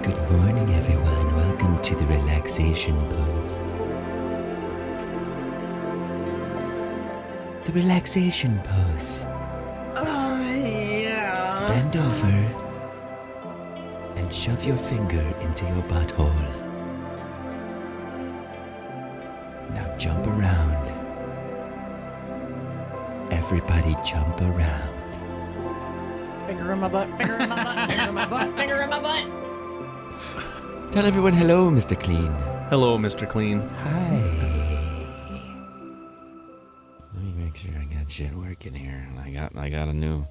Good morning, everyone. Welcome to the relaxation pose. The relaxation pose. Oh, yeah. Bend over and shove your finger into your butthole. Now jump around. Everybody jump around. Finger in my butt, finger in my butt, finger in my butt, finger in my butt. Tell everyone hello, Mr. Kleen. Hello, Mr. Kleen. Hi. Let me make sure I got shit working here. I got a new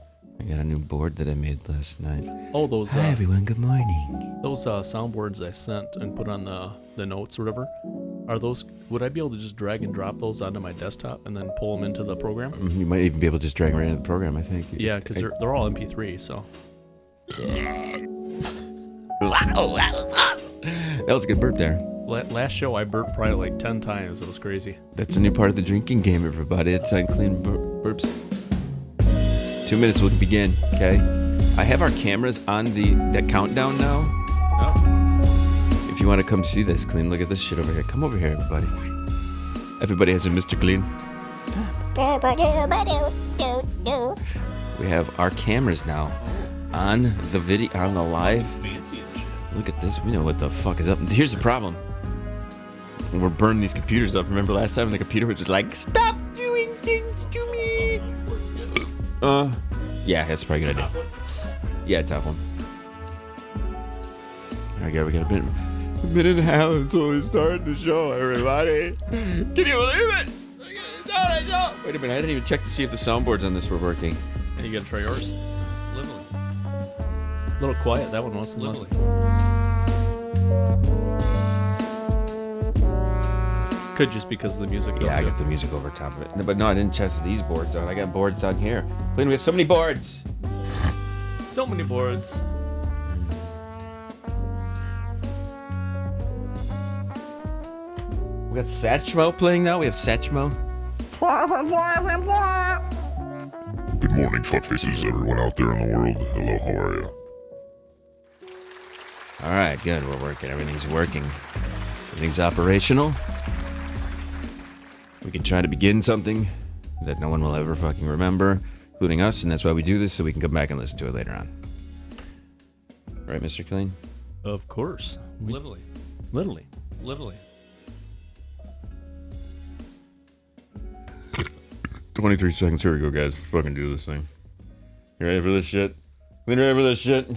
board that I made last night. Oh, those. Hi everyone. Good morning. Those soundboards I sent and put on the notes or whatever. Are those? Would I be able to just drag and drop those onto my desktop and then pull them into the program? You might even be able to just drag them right into the program. I think. Yeah, because they're all MP3. So. Wow, that was awesome. That was a good burp there. Last show I burped probably like 10 times. It was crazy. That's a new part of the drinking game, everybody. It's unclean burps. 2 minutes will begin. Okay. I have our cameras on that countdown now. Oh. If you want to come see this, Kleen, look at this shit over here. Come over here, everybody. Everybody has a Mr. Kleen. We have our cameras now on the video, on the live. Fancy and shit. Look at this. We know what the fuck is up. Here's the problem. We're burning these computers up. Remember last time the computer was just like, stop doing things to me. Yeah, that's probably a good idea. Yeah, top one. All right, we got a minute and a half until we start the show, everybody. Can you believe it? Wait a minute, I didn't even check to see if the soundboards on this were working. And you gotta try yours. Lively. A little quiet. That one was lively. Could just because of the music. Yeah, I got the music over top of it. But no, I didn't test these boards out. I got boards on here. Kleen, we have so many boards. So many boards. We got Satchmo playing now. We have Satchmo. Good morning, fuckfaces, everyone out there in the world. Hello, how are you? All right, good. We're working. Everything's working. Everything's operational. We can try to begin something that no one will ever fucking remember, including us, and that's why we do this, so we can come back and listen to it later on. Right, Mr. Kleen? Of course. Lively. Literally. 23 seconds, here we go, guys. Let's fucking do this thing. You ready for this shit? You ready for this shit?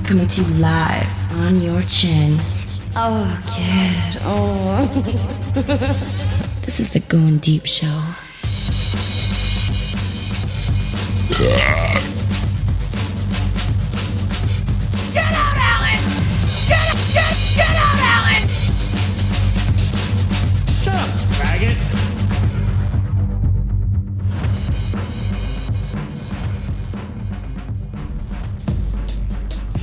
Coming to you live on your chin. Oh, kid. Oh. This is the Going Deep Show. Get out, Alan! Get out, Alan! Shut up, faggot!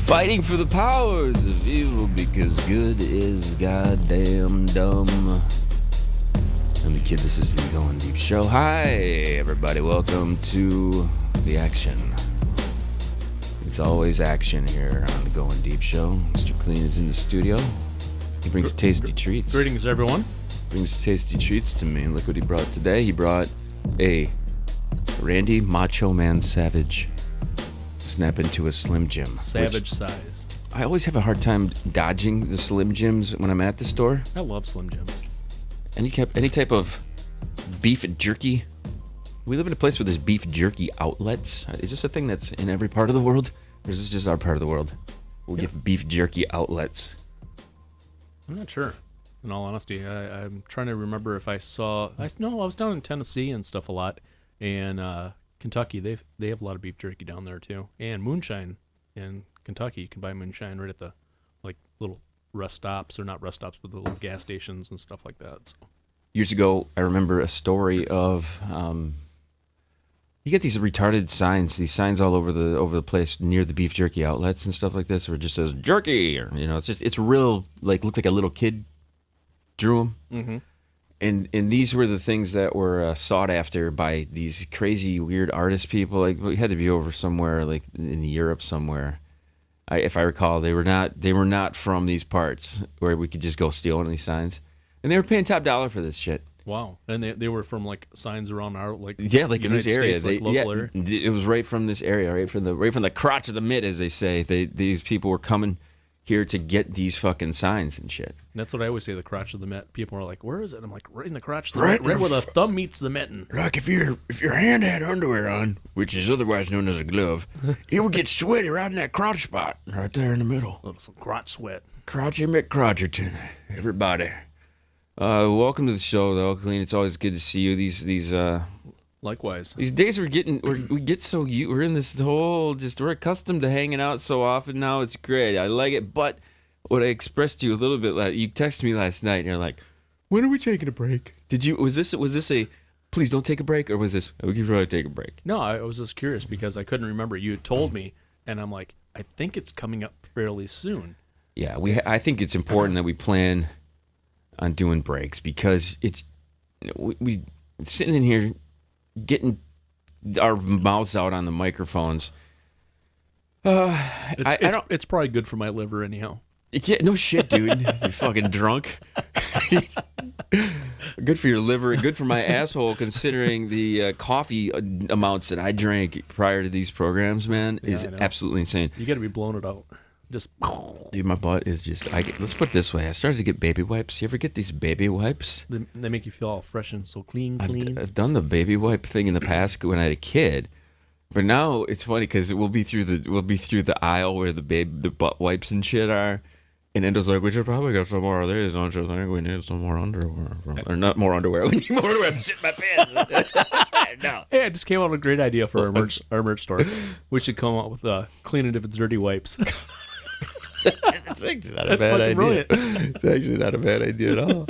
Fighting for the powers of evil because good is goddamn dumb. I'm the kid, this is the Going Deep Show. Hi, everybody, welcome to the action. It's always action here on the Going Deep Show. Mr. Kleen is in the studio. He brings tasty treats. Greetings, everyone. Brings tasty treats to me. Look what he brought today. He brought a Randy Macho Man Savage Snap into a Slim Jim. Savage size. I always have a hard time dodging the Slim Jims when I'm at the store. I love Slim Jims. Any type of beef jerky. We live in a place where there's beef jerky outlets. Is this a thing that's in every part of the world? Or is this just our part of the world? We'll give beef jerky outlets. I'm not sure. In all honesty, I'm trying to remember if I saw. I was down in Tennessee and stuff a lot, and Kentucky. They have a lot of beef jerky down there too, and moonshine in Kentucky. You can buy moonshine right at the little rest stops, or not rest stops, but the little gas stations and stuff like that. So. years ago, I remember a story of you get these retarded signs, all over the place near the beef jerky outlets and stuff like this, where it just says jerky, or it's real, like, looked like a little kid drew them. Mm-hmm. And these were the things that were sought after by these crazy weird artist people. Like, we had to be over somewhere, like in Europe somewhere. If I recall, they were not from these parts where we could just go steal one of these signs, and they were paying top dollar for this shit. Wow, and they were from like signs around our like like United in this area, States, like, local area. It was right from this area, right from the crotch of the mitt, as they say. These people were coming here to get these fucking signs and shit. That's what I always say, the crotch of the mitt. People are like, where is it? I'm like, right in the crotch of the mitt, right where the thumb meets the mitten. Like if your hand had underwear on, which is otherwise known as a glove, it would get sweaty right in that crotch spot, right there in the middle. A little some crotch sweat. Crotchy McCrotcherton, everybody. Welcome to the show, though, Kleen. It's always good to see you. These Likewise. These days we get so we're in this whole we're accustomed to hanging out so often now. It's great. I like it. But what I expressed to you a little bit, you texted me last night and you're like, "When are we taking a break?" Was this a please don't take a break, or was this we could probably take a break? No, I was just curious because I couldn't remember. You had told me, and I'm like, I think it's coming up fairly soon. Yeah, I think it's important that we plan on doing breaks, because it's we sitting in here getting our mouths out on the microphones. It's probably good for my liver anyhow. Yeah, no shit, dude. You're fucking drunk. Good for your liver, good for my asshole, considering the coffee amounts that I drank prior to these programs, man, is absolutely insane. You got to be blowing it out. Just dude, my butt is just. Let's put it this way. I started to get baby wipes. You ever get these baby wipes? They make you feel all fresh and so clean. I've done the baby wipe thing in the past when I had a kid, but now it's funny because we'll be through the aisle where the butt wipes and shit are, and Endo's like, "We should probably get some more of these, don't you think? We need some more underwear, or not more underwear. We need more underwear. I'm shitting my pants." No. Hey, I just came up with a great idea for our merch store. We should come up with clean it if it's dirty wipes. It's actually not a bad idea. Brilliant. It's actually not a bad idea at all.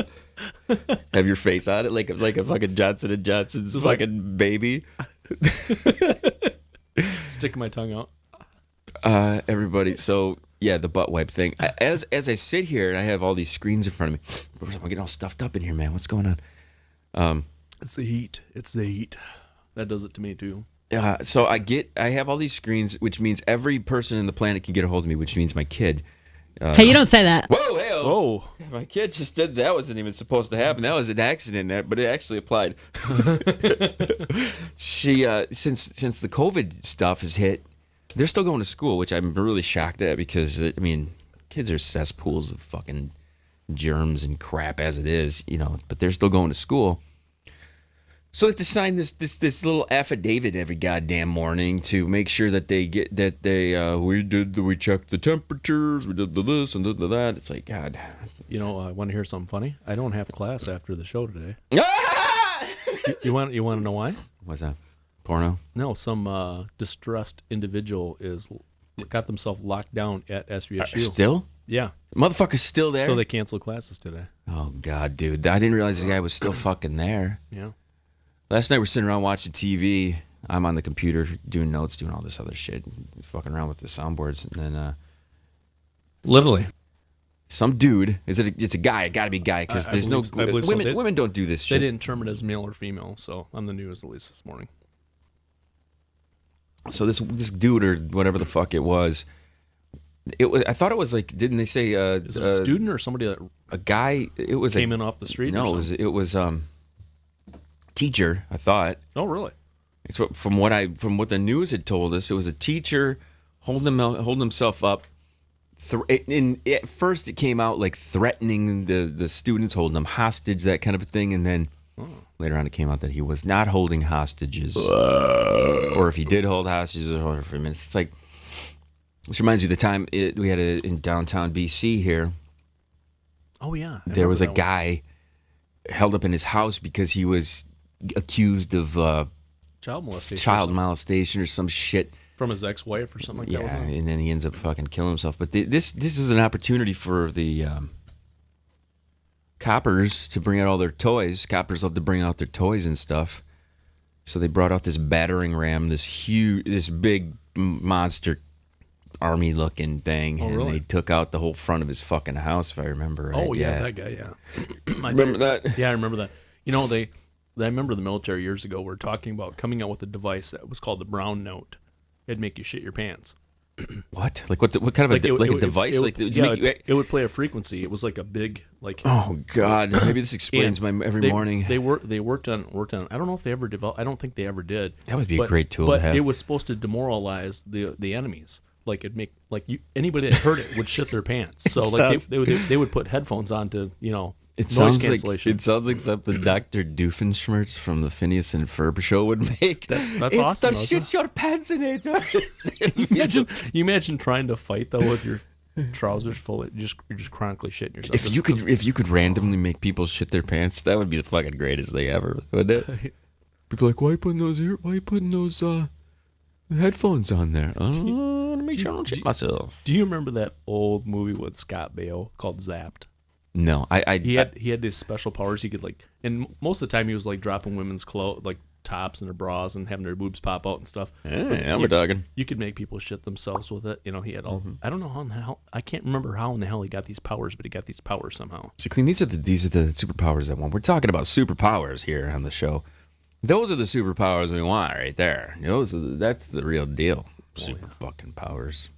Have your face on it like a fucking Johnson & Johnson's Just fucking baby. Sticking my tongue out. Everybody. So yeah, the butt wipe thing. As I sit here and I have all these screens in front of me, I'm getting all stuffed up in here, man. What's going on? It's the heat. It's the heat. That does it to me too. So I have all these screens, which means every person in the planet can get a hold of me, which means my kid. Hey, you don't say that. Whoa, hey, Oh, my kid just did that. Wasn't even supposed to happen. That was an accident, but it actually applied. She since the COVID stuff has hit, they're still going to school, which I'm really shocked at, because I mean, kids are cesspools of fucking germs and crap as it is, but they're still going to school. So they have to sign this little affidavit every goddamn morning to make sure that we checked the temperatures, we did the this and did the that. It's like, God. I want to hear something funny. I don't have class after the show today. Ah! You want to know why? What's that? Porno? No, some distressed individual got themselves locked down at SVSU. Still? Yeah. Motherfucker's still there? So they canceled classes today. Oh, God, dude. I didn't realize the guy was still fucking there. Yeah. Last night we're sitting around watching TV. I'm on the computer doing notes, doing all this other shit, fucking around with the soundboards, and then Literally. some dude. It's a guy. It got to be a guy, because there's I believe so. women don't do this They shit. didn't term it as male or female, so on the news at least this morning. So this dude, or whatever the fuck it was, I thought it was like, didn't they say Is it a student or somebody that a guy? It was came in off the street? No, or it was teacher. I thought. Oh, really? It's from what the news had told us, it was a teacher holding himself up. At first, it came out like threatening the students, holding them hostage, that kind of a thing, and then later on, it came out that he was not holding hostages, or if he did hold hostages, or for minutes. It's like, this reminds me of the time we had in downtown BC here. Oh yeah, There was a guy held up in his house because he was accused of child molestation or some shit from his ex-wife or something like that. Yeah, Wasn't it? and then he ends up fucking killing himself. But this is an opportunity for the coppers to bring out all their toys. Coppers love to bring out their toys and stuff. So they brought out this battering ram, this big monster army-looking thing, and really? they took out the whole front of his fucking house, if I remember right. Oh yeah, that guy. Yeah, Remember that? Yeah, I remember that. You know, I remember the military years ago were talking about coming out with a device that was called the brown note. It'd make you shit your pants. What? Like what kind of a device? It would play a frequency. It was like a big like. Oh God! Maybe this explains my every morning. They worked on. I don't know if they ever developed. I don't think they ever did. That would be a great tool but to have. It was supposed to demoralize the enemies. Like it'd make anybody that heard it would shit their pants. So they would put headphones on to noise cancellation. It sounds like something Dr. Doofenshmirtz from the Phineas and Ferb show would make. That's it's awesome. the shit your pants in it. You imagine trying to fight though with your trousers full of you're just chronically shitting yourself. If you could randomly make people shit their pants, that would be the fucking greatest thing ever, wouldn't it? People are like, why are you putting those headphones on there? To make sure I don't shit myself. Do you remember that old movie with Scott Baio called Zapped? No, he had these special powers. He could and most of the time he was like dropping women's clothes, like tops and their bras, and having their boobs pop out and stuff. Yeah, we're talking. You could make people shit themselves with it. He had all. I don't know how in the hell. I can't remember how in the hell he got these powers, but he got these powers somehow. So, Kleen, these are the superpowers that want. We're talking about superpowers here on the show. Those are the superpowers we want right there. That's the real deal. Super fucking powers.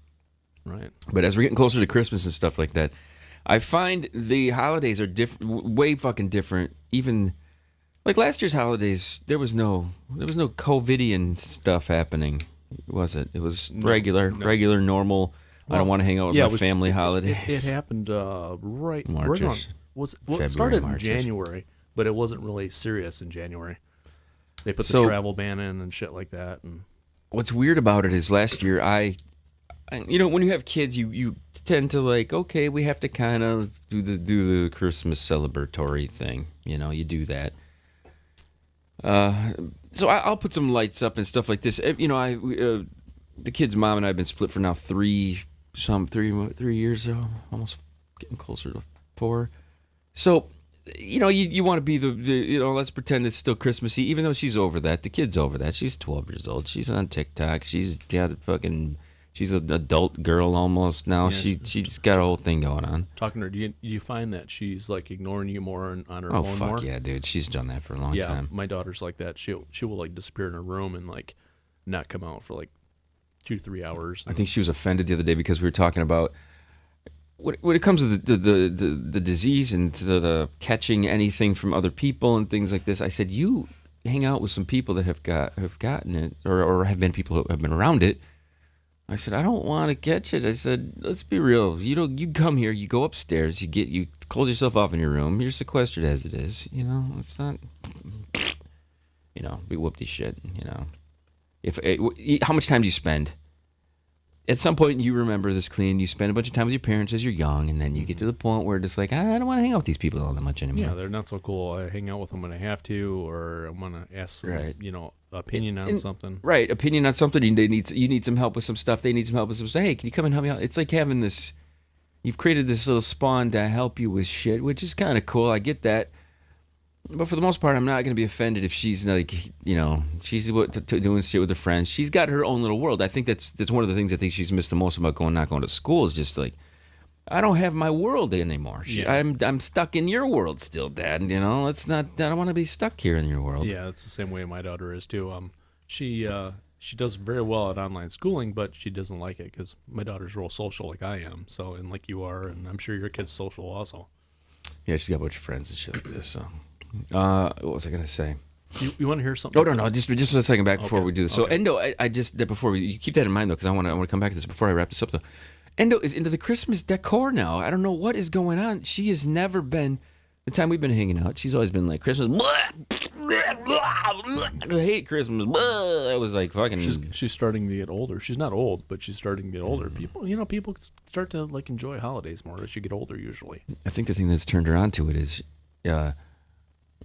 Right. But as we're getting closer to Christmas and stuff like that, I find the holidays are way fucking different. Even like last year's holidays, there was no COVIDian stuff happening, was it? It was regular, normal. Well, I don't want to hang out with my family holidays. It happened right on. It started in January, but it wasn't really serious in January. They put the travel ban in and shit like that. And what's weird about it is last year when you have kids, you tend to like, okay, we have to kind of do the Christmas celebratory thing. You do that. So I'll put some lights up and stuff like this. The kid's mom and I have been split for now 3 years, almost getting closer to 4. So, you want to be the let's pretend it's still Christmassy, even though she's over that. The kid's over that. She's 12 years old. She's on TikTok. She's an adult girl almost now. Yeah, she's got a whole thing going on. Talking to her, do you find that she's like ignoring you more on her phone more? Oh fuck yeah, dude! She's done that for a long time. Yeah, my daughter's like that. She will like disappear in her room and like not come out for like 2-3 hours. I think she was offended the other day because we were talking about when it comes to the disease and to the catching anything from other people and things like this. I said, you hang out with some people that have gotten it or have been people who have been around it. I said, I don't want to catch it. I said, let's be real. You come here, you go upstairs, you close yourself off in your room. You're sequestered as it is. It's not, we whoop these shit. How much time do you spend? At some point, you remember this, Kleen. You spend a bunch of time with your parents as you're young, and then you get to the point where it's like, I don't want to hang out with these people all that much anymore. Yeah, they're not so cool. I hang out with them when I have to, or I want to ask some, opinion on something. Right, opinion on something. You need some help with some stuff. They need some help with some stuff. Hey, can you come and help me out? It's like having this. You've created this little spawn to help you with shit, which is kind of cool. I get that. But for the most part, I'm not going to be offended if she's like, she's doing shit with her friends. She's got her own little world. I think that's one of the things I think she's missed the most about not going to school is just like, I don't have my world anymore. I'm stuck in your world still, Dad. It's not. I don't want to be stuck here in your world. Yeah, it's the same way my daughter is too. She does very well at online schooling, but she doesn't like it because my daughter's real social like I am. So and like you are, and I'm sure your kid's social also. Yeah, she's got a bunch of friends and shit like this. So. What was I gonna say? You want to hear something? Oh no, just a second back before we do this. So Endo, I just you keep that in mind though, because I want to come back to this before I wrap this up though. Endo is into the Christmas decor now. I don't know what is going on. She has never been. The time we've been hanging out, she's always been like Christmas. I hate Christmas. I was like fucking. She's starting to get older. She's not old, but she's starting to get older. People start to like enjoy holidays more as you get older. Usually, I think the thing that's turned her on to it is.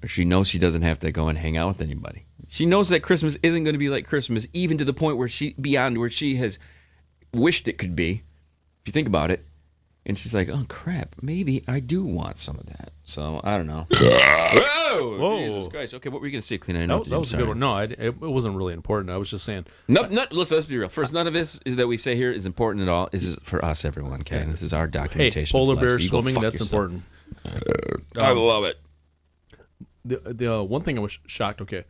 She knows she doesn't have to go and hang out with anybody. She knows that Christmas isn't going to be like Christmas, even to the point where she has wished it could be. If you think about it, And she's like, oh, crap, maybe I do want some of that. So, I don't know. Whoa! Jesus Christ. Okay, what were you going to say, Kleen? I know That was a good one. No, it wasn't really important. I was just saying. Let's be real. First, none of this that we say here is important at all. This is for us, everyone, okay? This is our documentation. Hey, polar of life, bear so you go swimming, fuck that's yourself. important. I love it. The one thing I was shocked, okay,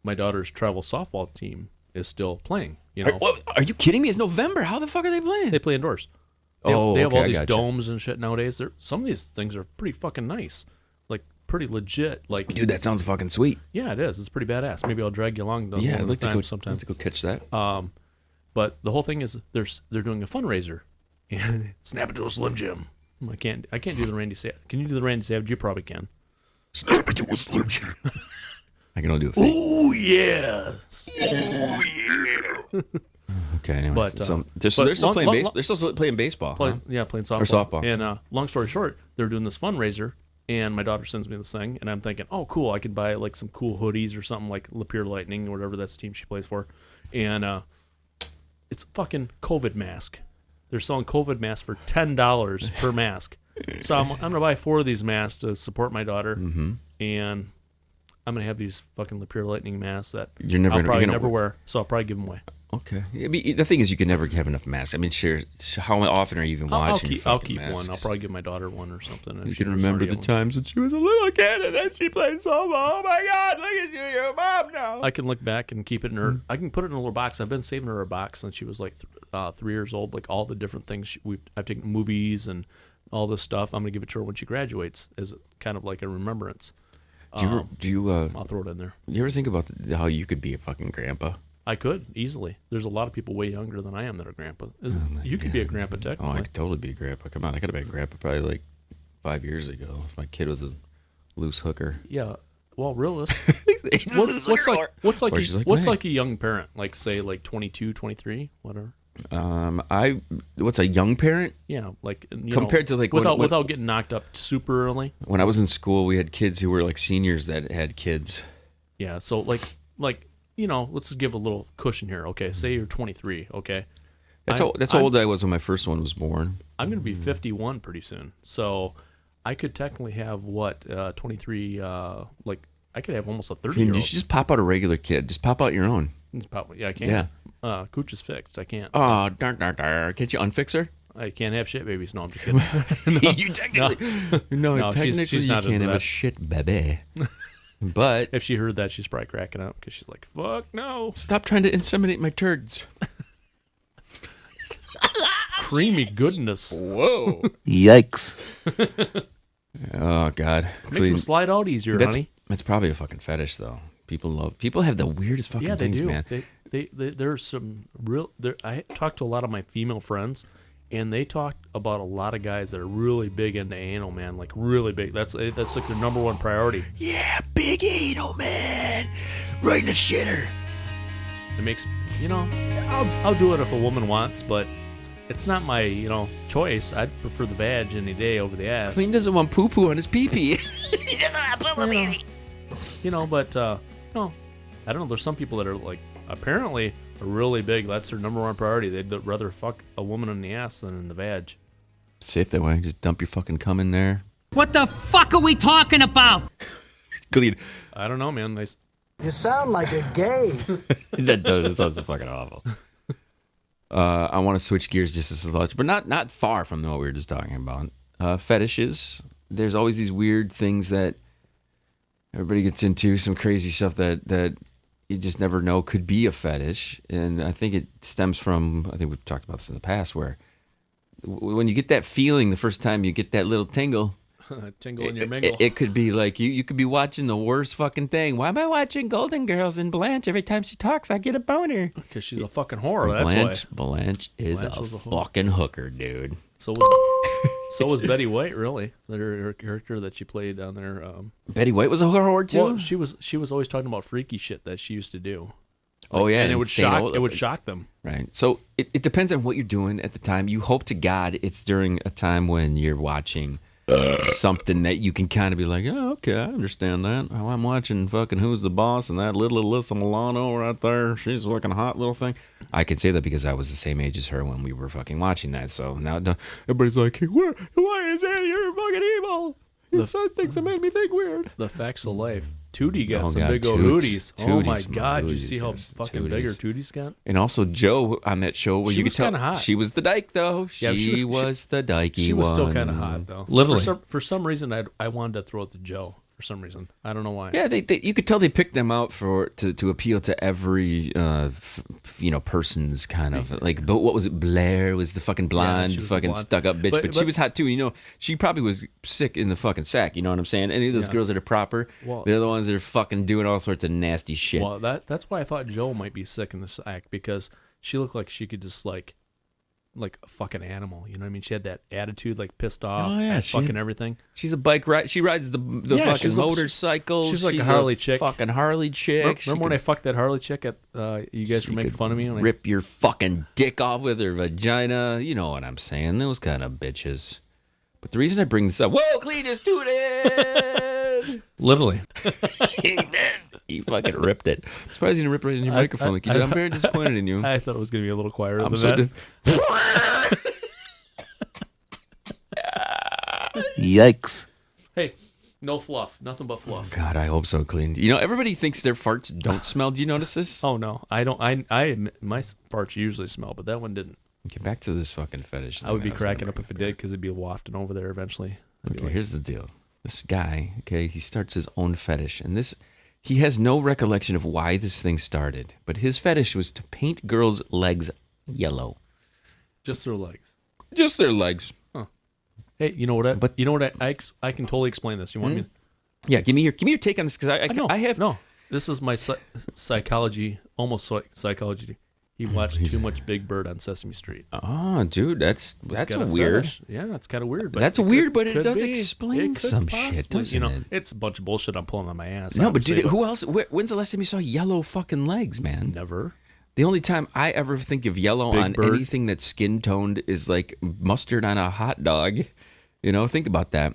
my daughter's travel softball team is still playing, you know. Are you kidding me? It's November. How the fuck are they playing? They play indoors. They have all these domes and shit nowadays. Some of these things are pretty fucking nice, like pretty legit. Like, dude, that sounds fucking sweet. Yeah, it is. It's pretty badass. Maybe I'll drag you along. Yeah, I'd like to go sometime. I'd like to go catch that. But the whole thing is they're doing a fundraiser, and snap it to a Slim Jim. I can't do the Randy Savage. Can you do the Randy Savage? You probably can. Snap it to a Slim Jim. I can only do a thing. Oh yeah. Okay, anyway. But, so they're still playing baseball. They're still playing baseball. Yeah, playing softball. Or softball. And long story short, they're doing this fundraiser, and my daughter sends me this thing, and I'm thinking, oh, cool, I could buy like some cool hoodies or something like Lapeer Lightning or whatever that's the team she plays for. And it's a fucking COVID mask. They're selling COVID masks for $10 per mask. So I'm going to buy 4 of these masks to support my daughter, and I'm going to have these fucking Lapeer Lightning masks that I'll probably never wear, so I'll probably give them away. Okay. I mean, the thing is, you can never have enough masks. I mean, sure. How often are you even watching? I'll keep one. I'll probably give my daughter one or something. You can remember the times when she was a little kid and then she played softball. Oh my God! Look at you, you're a mom now. I can look back and keep it in her. I can put it in a little box. I've been saving her a box since she was like 3 years old. Like all the different things I've taken movies and all this stuff. I'm gonna give it to her when she graduates as kind of like a remembrance. Do you? I'll throw it in there. You ever think about how you could be a fucking grandpa? I could easily. There's a lot of people way younger than I am that are grandpa. You could be a grandpa technically. Oh, I could totally be a grandpa. Come on, I could have been a grandpa probably like 5 years ago if my kid was a loose hooker. Yeah. Well, realistic. what's like a young parent? Like say like 22, 23, whatever. What's a young parent? Yeah, like compared to like without getting knocked up super early. When I was in school, we had kids who were like seniors that had kids. Yeah, so like let's just give a little cushion here. Okay, say you're 23. Okay, that's how old I was when my first one was born. I'm gonna be 51 pretty soon, so I could technically have 23. Like I could have almost a 30-year-old. You should just pop out a regular kid. Just pop out your own. Yeah, I can't. Yeah. Cooch is fixed. I can't. Oh, darn. Can't you unfix her? I can't have shit babies. No, I'm just kidding. You technically. No, technically she's you not can't have that. a shit baby. But if she heard that, she's probably cracking up because she's like, "Fuck no!" Stop trying to inseminate my turds. Creamy goodness. Whoa! Yikes! Oh God! Makes them slide out easier, honey. That's probably a fucking fetish, though. People have the weirdest fucking things, man. There's some real. I talked to a lot of my female friends, and they talked about a lot of guys that are really big into anal, man. Like really big. That's like their number one priority. Yeah, big anal, man. Right in the shitter. It makes I'll do it if a woman wants, but it's not my choice. I'd prefer the vag any day over the ass. Kleen doesn't want poo poo on his pee pee. He doesn't want poo poo, baby. But I don't know. There's some people that are like apparently are really big. That's their number one priority. They'd rather fuck a woman in the ass than in the vag. Safe that way. Just dump your fucking cum in there. What the fuck are we talking about? Kleen. I don't know, man. You sound like a gay. That sounds fucking awful. I want to switch gears just as much, but not far from what we were just talking about. Fetishes. There's always these weird things that everybody gets into, some crazy stuff that you just never know could be a fetish. And I think it stems from, I think we've talked about this in the past, where when you get that feeling the first time you get that little tingle, tingle in your mingle. It could be like you could be watching the worst fucking thing. Why am I watching Golden Girls and Blanche? Every time she talks, I get a boner. Because she's a fucking whore. That's why. Blanche is a fucking hooker, dude. So was Betty White, really. Her character that she played down there. Betty White was a whore too. Well, she was always talking about freaky shit that she used to do. Oh yeah, and it would shock them. Right. So it depends on what you're doing at the time. You hope to God it's during a time when you're watching something that you can kind of be like, oh, okay, I understand that. Oh, I'm watching fucking Who's the Boss and that little Alyssa Milano right there. She's a fucking hot little thing. I can say that because I was the same age as her when we were fucking watching that. So now everybody's like, hey, why is that? You're fucking evil. Your son thinks it made me think weird. The facts of life. Tootie got some God, big old Toots. hooties. Oh my Tooties, God! Tooties, You see how yes, fucking big her Tooties. Tootie's got? And also Joe on that show where She you could was tell kinda hot. she was the dyke though. Yeah, She was the dykey She was still one. kind of hot though. Literally. For some reason, I wanted to throw it to Joe. For some reason, I don't know why. Yeah, they you could tell they picked them out to appeal to every person's kind of like. But what was it? Blair was the fucking blonde, she was fucking blonde. stuck up bitch. But- But she but- was hot too. You know, she probably was sick in the fucking sack. You know what I'm saying? Any of those girls that are proper, Well- they're the ones that are fucking doing all sorts of nasty shit. Well, that's why I thought Joe might be sick in this act because she looked like she could just like a fucking animal. You know what I mean? She had that attitude, like pissed off, Oh, yeah, at she- fucking everything. She's a bike ride. She rides the Yeah, fucking she's motorcycle. she's like a Harley chick. Fucking Harley chick. Remember when I fucked that Harley chick at? You guys were making fun of me. When Rip your fucking dick off with her vagina. You know what I'm saying? Those kind of bitches. But the reason I bring this up, whoa, Kleen is tooted. Literally. He fucking ripped it. I'm surprised you didn't rip right in your microphone like you did. I'm very disappointed in you. I thought it was gonna be a little quieter I'm than so that. Yikes. Hey, no fluff, nothing but fluff. God, I hope so, Kleen. You know, everybody thinks their farts don't smell. Do you notice this? Oh no, I don't. I admit my farts usually smell, but that one didn't. Get back to this fucking fetish thing I would be that was gonna cracking up bring if it did because it'd be wafting over there eventually. I'd be Okay, like, here's the deal. This guy, okay, he starts his own fetish, and he has no recollection of why this thing started, but his fetish was to paint girls' legs yellow. just their legs. Just their legs. Hey, you know what? But- You know what? I can totally explain this. You want me? Yeah, give me your take on this because I have no. This is my psychology, almost psychology. He watched too much Big Bird on Sesame Street. Oh, dude, that's Got a weird. fetish. Yeah, that's kind of weird. But That's it weird, but it could does be. explain It could some shit, possibly, doesn't it? It's a bunch of bullshit I'm pulling on my ass. No, but dude, who else? When's the last time you saw yellow fucking legs, man? Never. The only time I ever think of yellow Big on Bird. anything that's skin toned is like mustard on a hot dog. You know, think about that.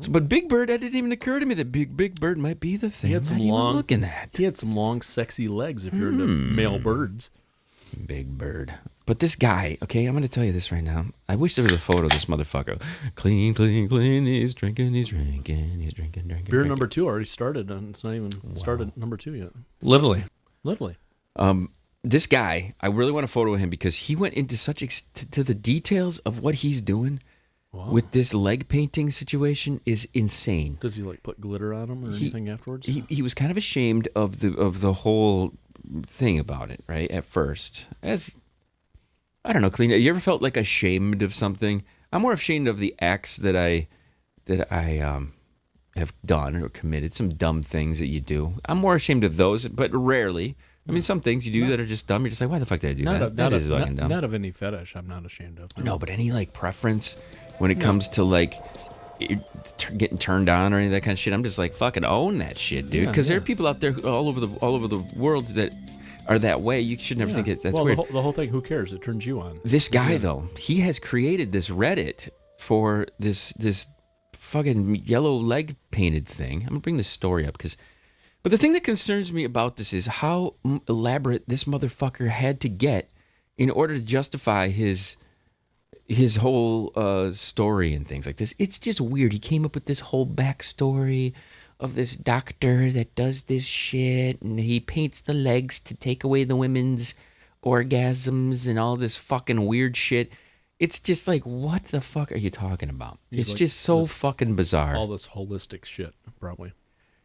So, but Big Bird, that didn't even occur to me that Big Bird might be the thing He had that some he was long. looking at. He had some long, sexy legs. If you're into male birds. Big Bird. But this guy, okay, I'm going to tell you this right now. I wish there was a photo of this motherfucker. Clean, clean, clean. He's drinking, he's drinking, he's drinking. Beer drinking. number 2 already started, and it's not even started number 2 yet. Literally. This guy, I really want a photo of him because he went into such to the details of what he's doing with this leg painting situation is insane. Does he like put glitter on him or anything afterwards? He was kind of ashamed of the whole thing about it, right? At first, as I don't know, Kleen. You ever felt like ashamed of something? I'm more ashamed of the acts that I have done or committed, some dumb things that you do. I'm more ashamed of those, but rarely. I mean, some things you do that are just dumb. You're just like, why the fuck did I do that? That is fucking dumb. Not of any fetish. I'm not ashamed of. No, but any like preference when it comes to like getting turned on or any of that kind of shit, I'm just like fucking own that shit, dude. Because there are people out there all over the world that are that way. You should never think that's weird. The whole thing. Who cares? It turns you on. This guy though, he has created this Reddit for this fucking yellow leg painted thing. I'm gonna bring this story up but the thing that concerns me about this is how elaborate this motherfucker had to get in order to justify his whole story and things like this. It's just weird. He came up with this whole backstory of this doctor that does this shit, and he paints the legs to take away the women's orgasms and all this fucking weird shit. It's just like, what the fuck are you talking about? It's like just so fucking bizarre. All this holistic shit, probably.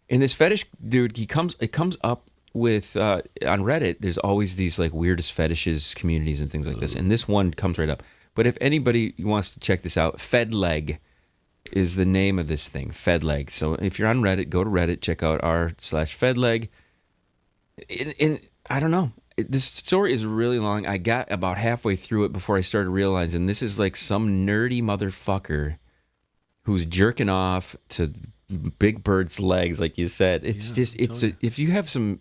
And this fetish dude, it comes up with on Reddit. There's always these like weirdest fetishes communities and things like this, and this one comes right up. But if anybody wants to check this out, Fedleg is the name of this thing, Fedleg. So if you're on Reddit, go to Reddit, check out r/Fedleg. And I don't know. This story is really long. I got about halfway through it before I started realizing this is like some nerdy motherfucker who's jerking off to Big Bird's legs, like you said. It's if you have some,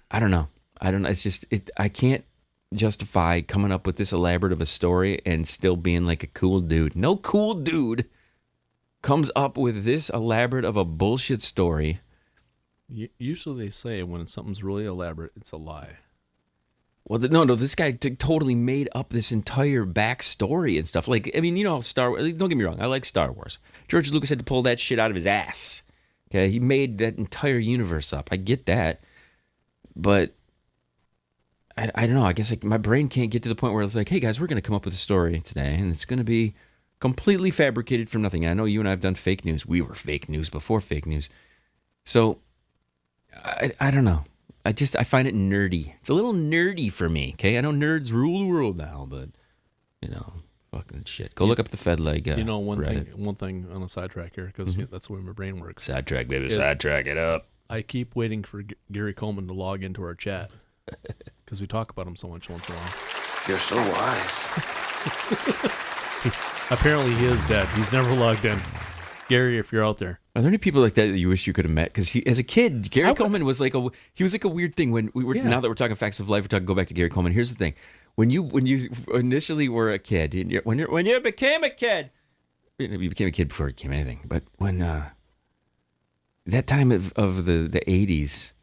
I don't know. It's just I can't justify coming up with this elaborate of a story and still being like a cool dude. No cool dude comes up with this elaborate of a bullshit story. Usually they say when something's really elaborate, it's a lie. Well, no, this guy totally made up this entire backstory and stuff. Like, I mean, you know, don't get me wrong, I like Star Wars. George Lucas had to pull that shit out of his ass. Okay, he made that entire universe up. I get that, but I don't know. I guess like my brain can't get to the point where it's like, hey guys, we're gonna come up with a story today, and it's gonna be completely fabricated from nothing. And I know you and I have done fake news. We were fake news before fake news, so I don't know. I find it nerdy. It's a little nerdy for me. Okay, I know nerds rule the world now, but you know, fucking shit. Go look up the Fed leg. You know, one Reddit. thing on a sidetrack here, because that's the way my brain works. Sidetrack, baby. Sidetrack it up. I keep waiting for Gary Coleman to log into our chat because we talk about him so much once in a while. You're so wise. Apparently, he is dead. He's never logged in. Gary, if you're out there. Are there any people like that you wish you could have met? Because as a kid, Gary Coleman was like a weird thing when we were. Yeah. Now that we're talking facts of life, we're talking go back to Gary Coleman. Here's the thing: when you initially were a kid, when you became a kid, you became a kid before you became anything. But when that time of the 80s,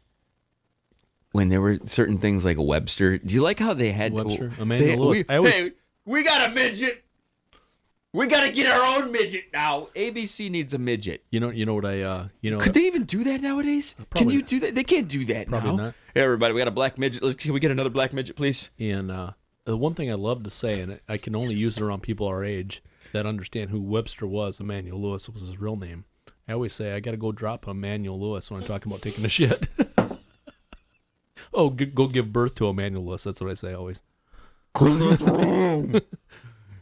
when there were certain things like a Webster, do you like how they had Webster? Emmanuel Lewis. We got a midget. We got to get our own midget now. ABC needs a midget. You know what Could they even do that nowadays? Can you do that? They can't do that probably now. Not. Hey, everybody, we got a black midget. Can we get another black midget, please? And the one thing I love to say, and I can only use it around people our age that understand who Webster was, Emmanuel Lewis was his real name. I always say, I got to go drop Emmanuel Lewis when I'm talking about taking a shit. Oh, go give birth to Emmanuel Lewis. That's what I say always.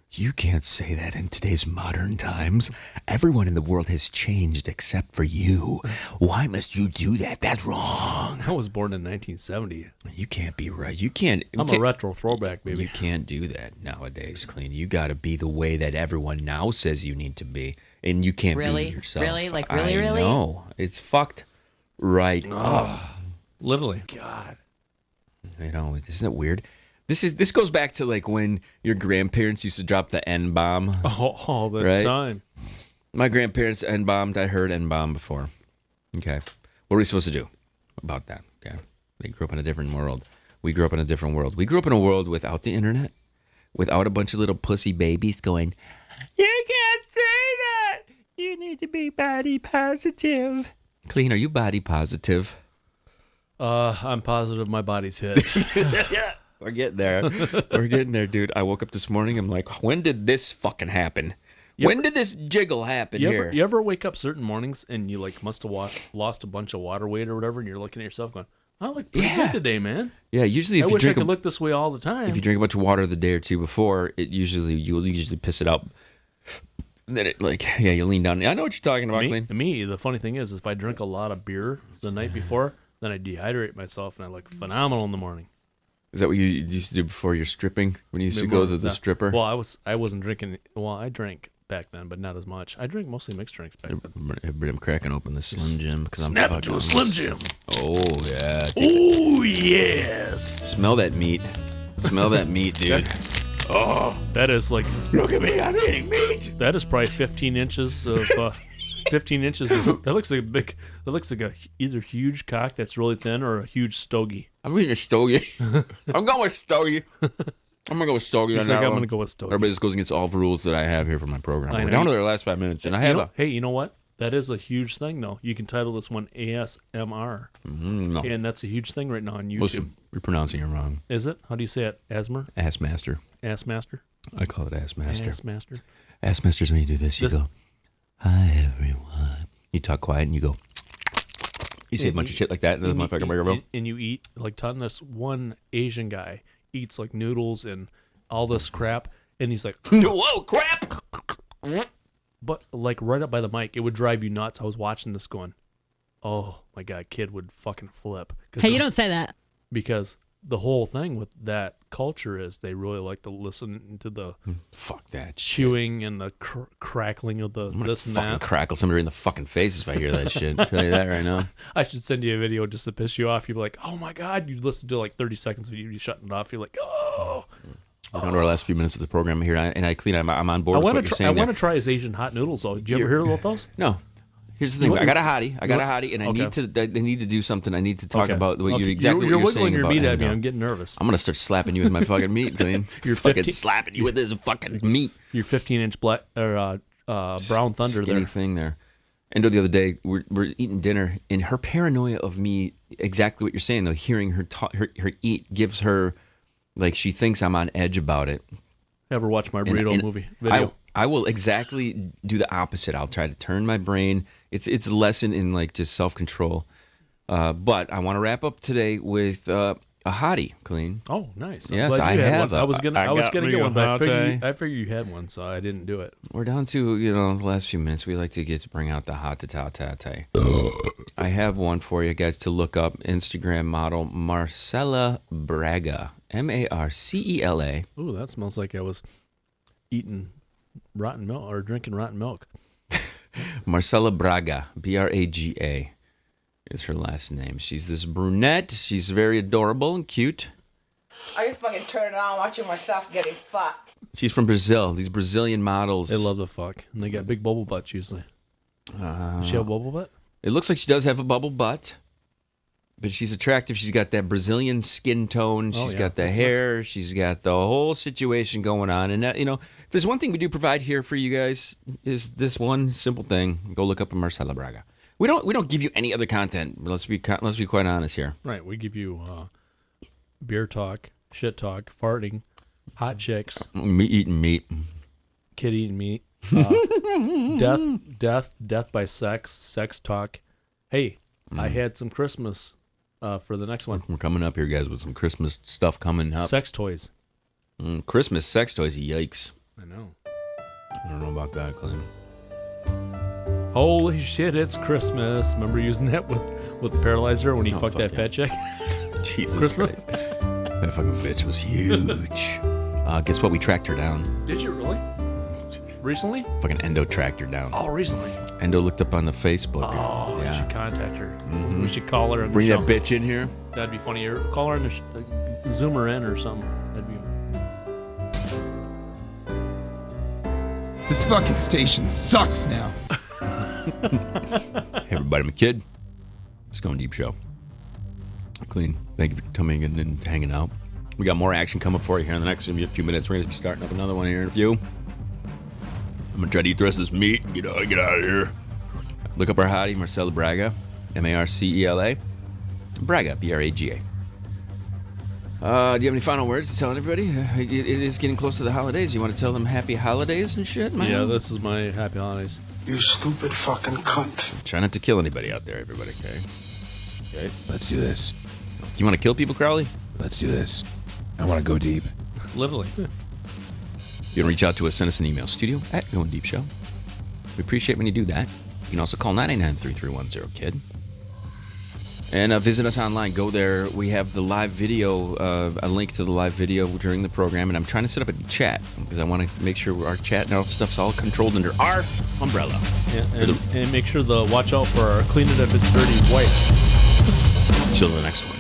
You can't say that in today's modern times. Everyone in the world has changed except for you. Why must you do that? That's wrong. I was born in 1970. You can't be right. You can't. I'm a retro throwback, baby. You can't do that nowadays, Kleen. You got to be the way that everyone now says you need to be, and you can't be yourself. Really? Like, really? No, it's fucked right up. Literally. God. You know, isn't it weird? This goes back to like when your grandparents used to drop the N-bomb. All the time. My grandparents N-bombed. I heard N-bomb before. Okay. What are we supposed to do about that? Okay. They grew up in a different world. We grew up in a different world. We grew up in a world without the internet, without a bunch of little pussy babies going, you can't say that. You need to be body positive. Kleen, are you body positive? I'm positive my body's hit. Yeah. We're getting there. We're getting there, dude. I woke up this morning. I'm like, when did this fucking happen? When did this jiggle happen here? You ever wake up certain mornings and you like must have lost a bunch of water weight or whatever, and you're looking at yourself going, I look pretty good today, man. Yeah, usually if I you wish drink I could look this way all the time. If you drink a bunch of water the day or two before, you'll usually piss it out. And then you lean down. I know what you're talking about, Kleen. Me, the funny thing is if I drink a lot of beer the night before, then I dehydrate myself and I look phenomenal in the morning. Is that what you used to do before you're stripping? When you used to go to the stripper? Well, I wasn't drinking. Well, I drank back then, but not as much. I drink mostly mixed drinks back then. I'm cracking open the Slim Jim because I'm snap into a Slim Jim. Oh yeah. Oh yes. Smell that meat. Smell that meat, dude. Oh, that is like. Look at me! I'm eating meat. That is probably 15 inches of. 15 inches. That looks like a big. That looks like a either huge cock that's really thin or a huge stogie. I'm eating a stogie. I'm going with stogie. I'm gonna go with stogie. I'm gonna go with stogie. Everybody just goes against all the rules that I have here for my program. We're down to the last 5 minutes, and I have Hey, you know what? That is a huge thing, though. You can title this one ASMR, no. And that's a huge thing right now on YouTube. Listen, you're pronouncing it wrong. Is it? How do you say it? Asmer? Assmaster. Assmaster. I call it Assmaster. Assmaster. Assmaster's when you do this. You go, hi everyone. You talk quiet and you go. You say a bunch of shit like that, and then the motherfucker microphone. And you eat like ton. This one Asian guy eats like noodles and all this crap, and he's like, "Whoa, crap!" But like right up by the mic, it would drive you nuts. I was watching this going, "Oh my god, kid would fucking flip." Hey, you don't say that. Because the whole thing with that culture is they really like to listen to the fuck that chewing and the crackling of the this and fucking that. Crackle somebody in the fucking face if I hear that shit. I'll tell you that right now. I should send you a video just to piss you off. You'd be like, "Oh my god!" You listen to like 30 seconds of you shutting it off. You're like, "Oh." We're down to our last few minutes of the program here, and Kleen, I'm on board I with what want you're to saying. I want to try his Asian hot noodles. Though, did you ever hear about those? No. Here's the thing. I got a hottie. And I Okay. need to do something. I need to talk Okay. about what Okay. you exactly You're what you're saying wiggling your about meat at me. Endo. I'm getting nervous. I'm gonna start slapping you with my fucking meat, Kleen. You're fucking 15 slapping you with this fucking meat. Your 15-inch black or brown thunder Skinny there. thing there. Endo, the other day, we're eating dinner, and her paranoia of me, exactly what you're saying, though, hearing her eat gives her, like, she thinks I'm on edge about it. Ever watch my burrito movie video? I will exactly do the opposite. I'll try to turn my brain. It's a lesson in, like, just self-control. But I want to wrap up today with a hottie, Kleen. Oh, nice. I'm Yes, glad I you had have. one. I was gonna got me get a one, but I hottie. figured you had one, so I didn't do it. We're down to, the last few minutes. We like to get to bring out the hot ta. I have one for you guys to look up. Instagram model Marcela Braga. Marcela. Ooh, that smells like I was eating rotten milk or drinking rotten milk. Marcela Braga. Braga is her last name. She's this brunette. She's very adorable and cute. I just fucking turn it on watching myself getting fucked. She's from Brazil. These Brazilian models. They love the fuck, and they got big bubble butts usually. Does she have a bubble butt? It looks like she does have a bubble butt, but she's attractive. She's got that Brazilian skin tone. She's got the hair. She's got the whole situation going on. And that, if there's one thing we do provide here for you guys is this one simple thing. Go look up Marcela Braga. We don't give you any other content. Let's be quite honest here. Right. We give you beer talk, shit talk, farting, hot chicks, Me eating meat. kid eating meat, death by sex talk. Hey, I had some Christmas for the next one. We're coming up here, guys, with some Christmas stuff coming up. Sex toys. Christmas sex toys. Yikes. I know. I don't know about that, Kleen. Holy shit, it's Christmas. Remember using that with the paralyzer when he fucked that fat chick? Jesus Christmas? Christ. That fucking bitch was huge. Guess what? We tracked her down. Did you really? Recently? Fucking Endo tracked her down. Oh, recently. Endo looked up on the Facebook. Oh, yeah. you should contact her. We should call her. On Bring the that show. bitch in here. That'd be funny. Or call her on the Zoom her in or something. That'd be. This fucking station sucks now. Hey, everybody, I'm a kid. It's Going Deep Show. Kleen, thank you for coming in and hanging out. We got more action coming for you here in the next few minutes. We're going to be starting up another one here in a few. I'm going to try to eat the rest of this meat and get out of here. Look up our hottie, Marcela Braga. Marcela. Braga, Braga. Do you have any final words to tell everybody? It is getting close to the holidays. You want to tell them happy holidays and shit, man? Yeah, this is my happy holidays. You stupid fucking cunt. Try not to kill anybody out there, everybody, okay? Okay. Let's do this. You want to kill people, Crowley? Let's do this. I want to go deep. Literally. You can reach out to us, send us an email, studio@Going Deep Show. We appreciate when you do that. You can also call 989-3310-KID. And visit us online. Go there. We have the live video, a link to the live video during the program. And I'm trying to set up a chat because I want to make sure our chat and all stuff's all controlled under our umbrella. Yeah, and make sure to watch out for our clean it if it's dirty wipes. Till the next one.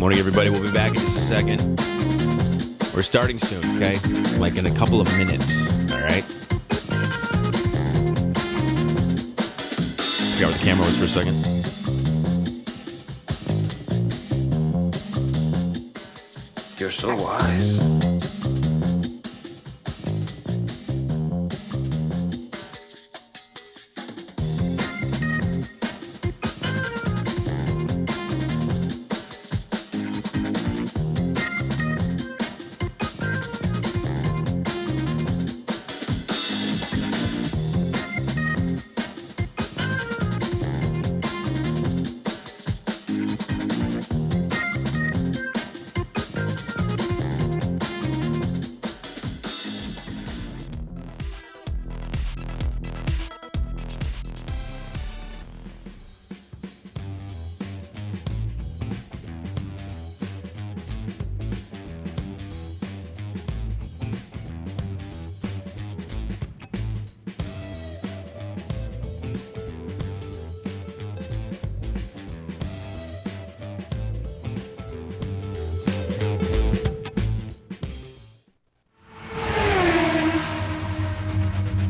Morning, everybody. We'll be back in just a second. We're starting soon, okay? Like in a couple of minutes, all right? Forgot where the camera was for a second. You're so wise.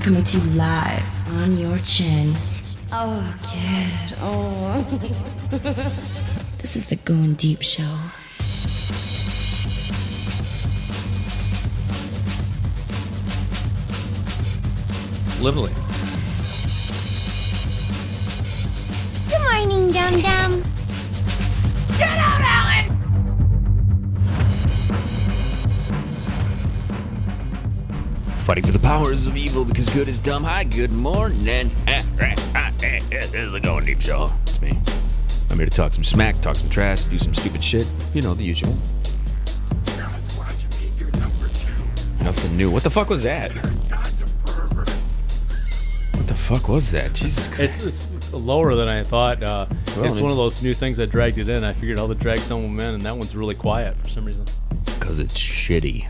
Coming to you live on your chin. Oh, kid. Oh. This is the Going Deep Show. Literally. Good morning, Dum Dum. Fighting for the powers of evil because good is dumb. Hi, good morning. This is the Going Deep Show. It's me. I'm here to talk some smack, talk some trash, do some stupid shit. You know, the usual. Nothing new. What the fuck was that? What the fuck was that? Jesus Christ. It's lower than I thought. It's one of those new things that dragged it in. I figured I'll drag some of them in, and that one's really quiet for some reason. Because it's shitty.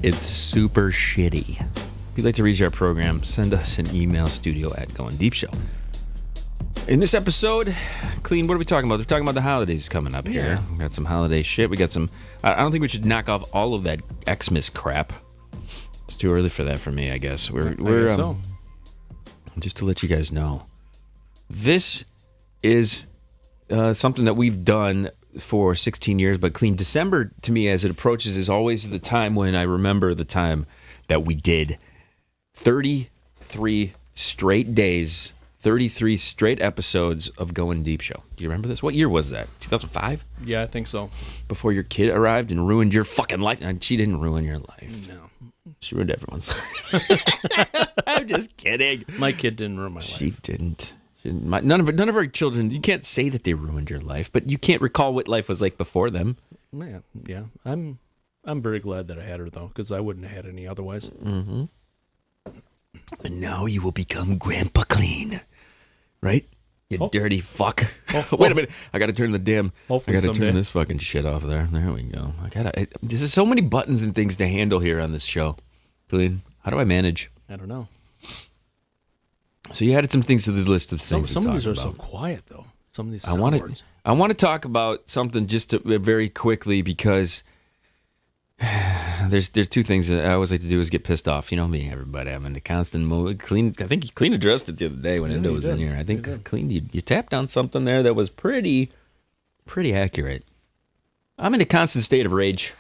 It's super shitty. If you'd like to reach our program, send us an email, studio@goingdeepshow. In this episode, Kleen, what are we talking about? We're talking about the holidays coming up here. We got some holiday shit. We got some... I don't think we should knock off all of that Xmas crap. It's too early for that for me, I guess. We're so. Just to let you guys know, this is something that we've done for 16 years, but Kleen, December to me as it approaches is always the time when I remember the time that we did 33 straight days, 33 straight episodes of Going Deep Show. Do you remember this? What year was that? 2005? Yeah, I think so. Before your kid arrived and ruined your fucking life. And she didn't ruin your life. No. She ruined everyone's life. I'm just kidding. My kid didn't ruin my life. She didn't. None of our children. You can't say that they ruined your life, but you can't recall what life was like before them. Man, yeah. I'm very glad that I had her though, because I wouldn't have had any otherwise. Mm-hmm. And now you will become Grandpa Kleen, right? You dirty fuck. Wait a minute. I got to turn the damn. Hopefully I got to someday. turn this fucking shit off there. There we go. This is so many buttons and things to handle here on this show. Kleen, how do I manage? I don't know. So you added some things to the list of things. Some of these are about. so quiet though. Some of these. I want to talk about something just very quickly because there's two things that I always like to do is get pissed off. You know me, everybody. I'm in a constant mode. Kleen, I think Kleen addressed it the other day when Endo was in here. I think Kleen, you tapped on something there that was pretty accurate. I'm in a constant state of rage.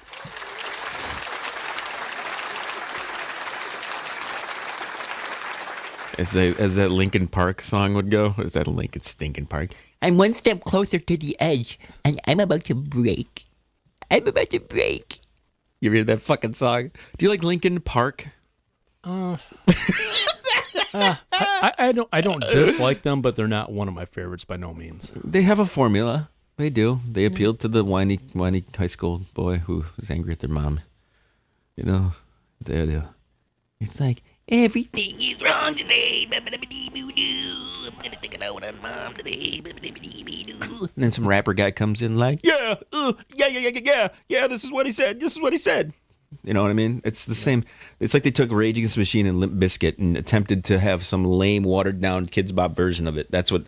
As that Linkin Park song would go, is that a Linkin Stinkin' Park? I'm one step closer to the edge, and I'm about to break. I'm about to break. You hear that fucking song? Do you like Linkin Park? I don't dislike them, but they're not one of my favorites by no means. They have a formula. They do. They appealed to the whiny high school boy who was angry at their mom. You know, they do. It's like, everything is wrong today. I'm going to take it out on mom today. And then some rapper guy comes in like, yeah, this is what he said. This is what he said. You know what I mean? It's the same. It's like they took Rage Against the Machine and Limp Bizkit and attempted to have some lame, watered down Kids Bop version of it. That's what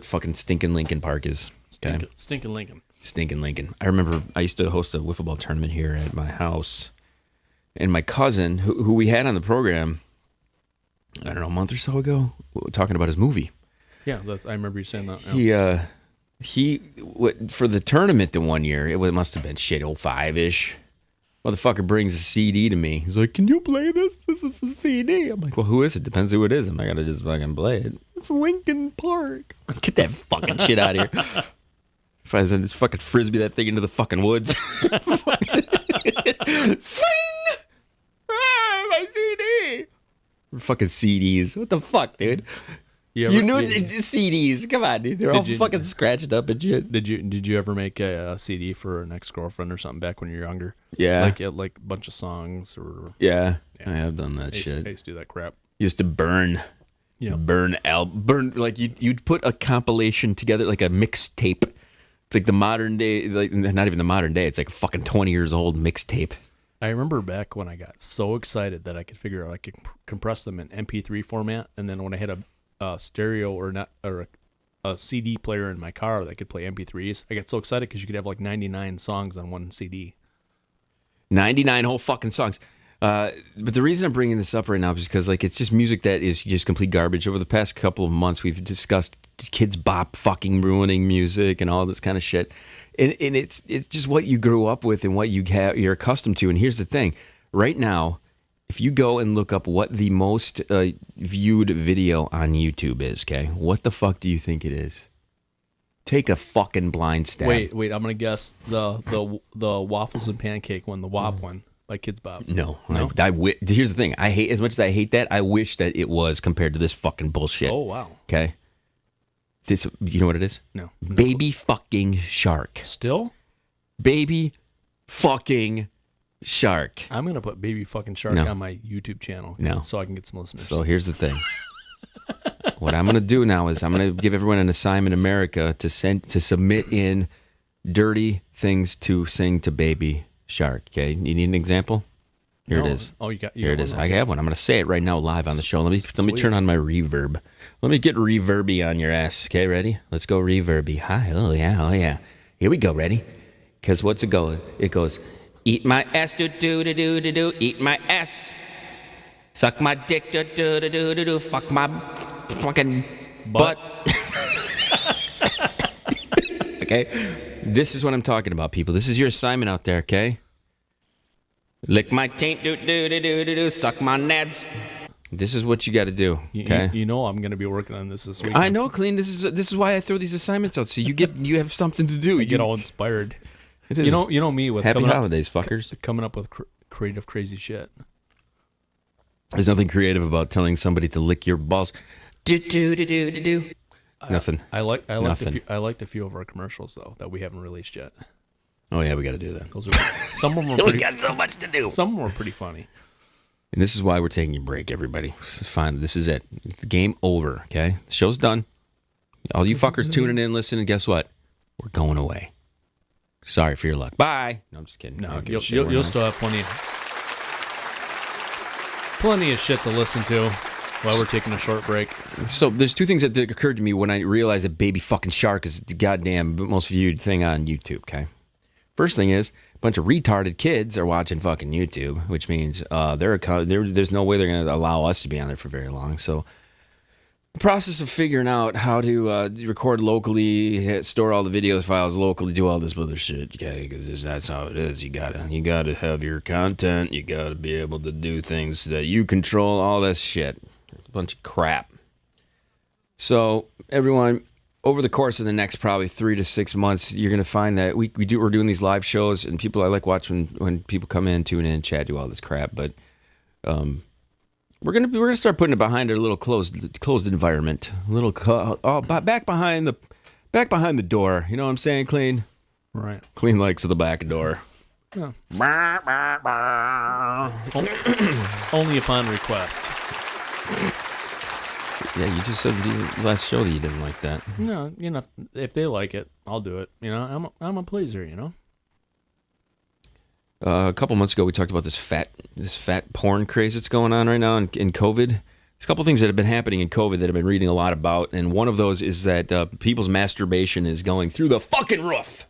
fucking stinking Linkin Park is. Stinking Lincoln. Stinking Lincoln. I remember I used to host a wiffle ball tournament here at my house, and my cousin, who we had on the program, I don't know, a month or so ago, talking about his movie. Yeah, I remember you saying that. Yeah. He for the tournament the one year, it must have been 05-ish. Motherfucker brings a CD to me. He's like, "Can you play this? This is the CD." I'm like, "Well, who is it? Depends who it is. Am I gonna just fucking play it?" It's Linkin Park. Get that fucking shit out of here. If I just fucking frisbee that thing into the fucking woods. Fling! My CD. Fucking CDs. What the fuck, dude? You knew it's CDs. Come on, dude. They're all fucking scratched up and shit. Did you ever make a CD for an ex-girlfriend or something back when you were younger? Yeah. Like a bunch of songs or... Yeah. I have done that shit. I used to do that crap. Used to burn. Yeah. Burn, like you'd put a compilation together, like a mixtape. It's like the modern day, like not even the modern day. It's like a fucking 20 years old mixtape. I remember back when I got so excited that I could figure out I could compress them in MP3 format, and then when I had a stereo or a CD player in my car that could play MP3s, I got so excited because you could have like 99 songs on one CD. 99 whole fucking songs. But the reason I'm bringing this up right now is because like it's just music that is just complete garbage. Over the past couple of months, we've discussed Kids Bop fucking ruining music and all this kind of shit. And it's just what you grew up with and what you're accustomed to. And here's the thing. Right now, if you go and look up what the most viewed video on YouTube is, okay, what the fuck do you think it is? Take a fucking blind stab. Wait, I'm gonna guess the waffles and pancake one, the WAP one by Kids Bop. No? Here's the thing. I hate, as much as I hate that, I wish that it was compared to this fucking bullshit. Oh wow. Okay. This, you know what it is? No. Baby fucking shark. Still? Baby fucking shark. I'm gonna put Baby fucking shark on my YouTube channel. No. So I can get some listeners. So here's the thing. What I'm gonna do now is I'm gonna give everyone an assignment, America, to submit in dirty things to sing to Baby Shark. Okay, you need an example? Here it is. Oh, here it is. I have one. I'm gonna say it right now live on the show. Let me turn on my reverb. Let me get reverby on your ass. Okay, ready? Let's go reverby. Hi. Oh yeah. Here we go. Ready? Because what's it go? It goes, eat my ass, do do do do do do. Eat my ass. Suck my dick, do do do do do do. Fuck my fucking butt. Okay, this is what I'm talking about, people. This is your assignment out there. Okay. Lick my taint, do do do do do do. Suck my nads. This is what you got to do. Okay. You know I'm gonna be working on this week. I know, Kleen. This is why I throw these assignments out, so you have something to do. You get all inspired. It is. You know me with happy holidays, fuckers. Coming up with creative, crazy shit. There's nothing creative about telling somebody to lick your balls. Do do do do do do. Nothing. I liked a few of our commercials though that we haven't released yet. Oh yeah, we got to do that. Those are some of them. We got so much to do. Some were pretty funny. And this is why we're taking a break, everybody. This is fine. This is it. The game over. Okay, the show's done. All you fuckers tuning in, listening. Guess what? We're going away. Sorry for your luck. Bye. No, I'm just kidding. No, you'll still have plenty of shit to listen to while we're taking a short break. So there's two things that occurred to me when I realized that Baby fucking Shark is the goddamn most viewed thing on YouTube. Okay. First thing is, a bunch of retarded kids are watching fucking YouTube, which means there's no way they're going to allow us to be on there for very long. So the process of figuring out how to record locally, store all the videos files locally, do all this other shit, okay? Because that's how it is. You gotta have your content. You gotta be able to do things that you control. All this shit, a bunch of crap. So everyone, over the course of the next probably 3 to 6 months, you're gonna find that we're doing these live shows, and I like watching when people come in, tune in, chat, do all this crap. But we're gonna start putting it behind a little closed environment, back behind the door. You know what I'm saying, Kleen? Right. Kleen likes the back door. Yeah. Only upon request. Yeah, you just said the last show that you didn't like that. No, if they like it, I'll do it. I'm a pleaser. A couple months ago, we talked about this fat porn craze that's going on right now in COVID. There's a couple things that have been happening in COVID that I've been reading a lot about, and one of those is that people's masturbation is going through the fucking roof.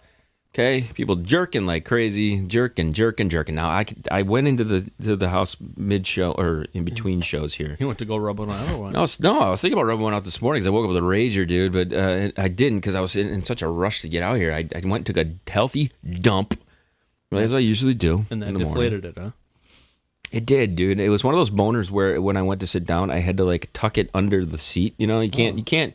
Okay, people jerking like crazy, jerking. Now I went into the house mid show or in between shows here. You went to go rub one on another one. No, I was thinking about rubbing one out this morning because I woke up with a rager, dude, but I didn't because I was in such a rush to get out here. I went and took a healthy dump, as I usually do. And that in the deflated morning. it, huh? It did, dude. It was one of those boners where when I went to sit down, I had to like tuck it under the seat. You know, you can't.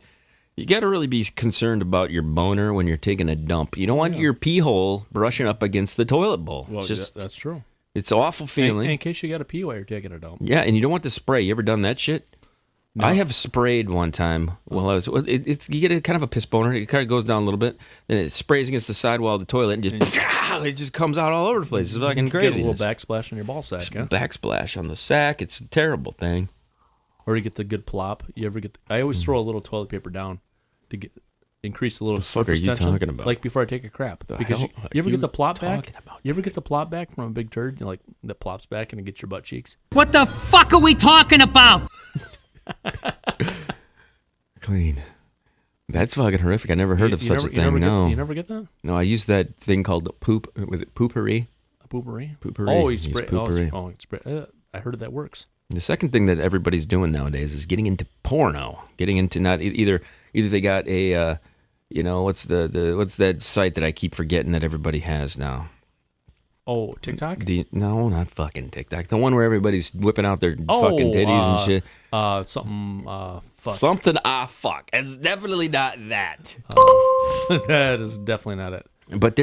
You got to really be concerned about your boner when you're taking a dump. You don't want your pee hole brushing up against the toilet bowl. Well, It's just that's true. It's an awful feeling. In case you got to pee while you're taking a dump. Yeah, and you don't want to spray. You ever done that shit? No. I have sprayed one time while I was. It's you get a kind of a piss boner. It kind of goes down a little bit, then it sprays against the sidewall of the toilet, and just it just comes out all over the place. It's fucking crazy. Get a little backsplash on your ball sack, huh? Backsplash on the sack. It's a terrible thing. Or you get the good plop. You ever get? I always throw a little toilet paper down to increase a little. The fuck are you tension, talking about? Like before I take a crap. Because you ever get the plop back? You ever get the plop back from a big turd? You know, like that plops back and it gets your butt cheeks. What the fuck are we talking about? Clean. That's fucking horrific. I never heard of such a thing. You never get that? No, I used that thing called poop. Was it poopery? A poopery? Poopery. Oh, you Use spray. poopery. I heard that works. The second thing that everybody's doing nowadays is getting into porno. Getting into not either they got a what's what's that site that I keep forgetting that everybody has now? Oh, TikTok? No, not fucking TikTok. The one where everybody's whipping out their fucking titties and shit. Fuck. Something fuck. It's definitely not that. That is definitely not it. But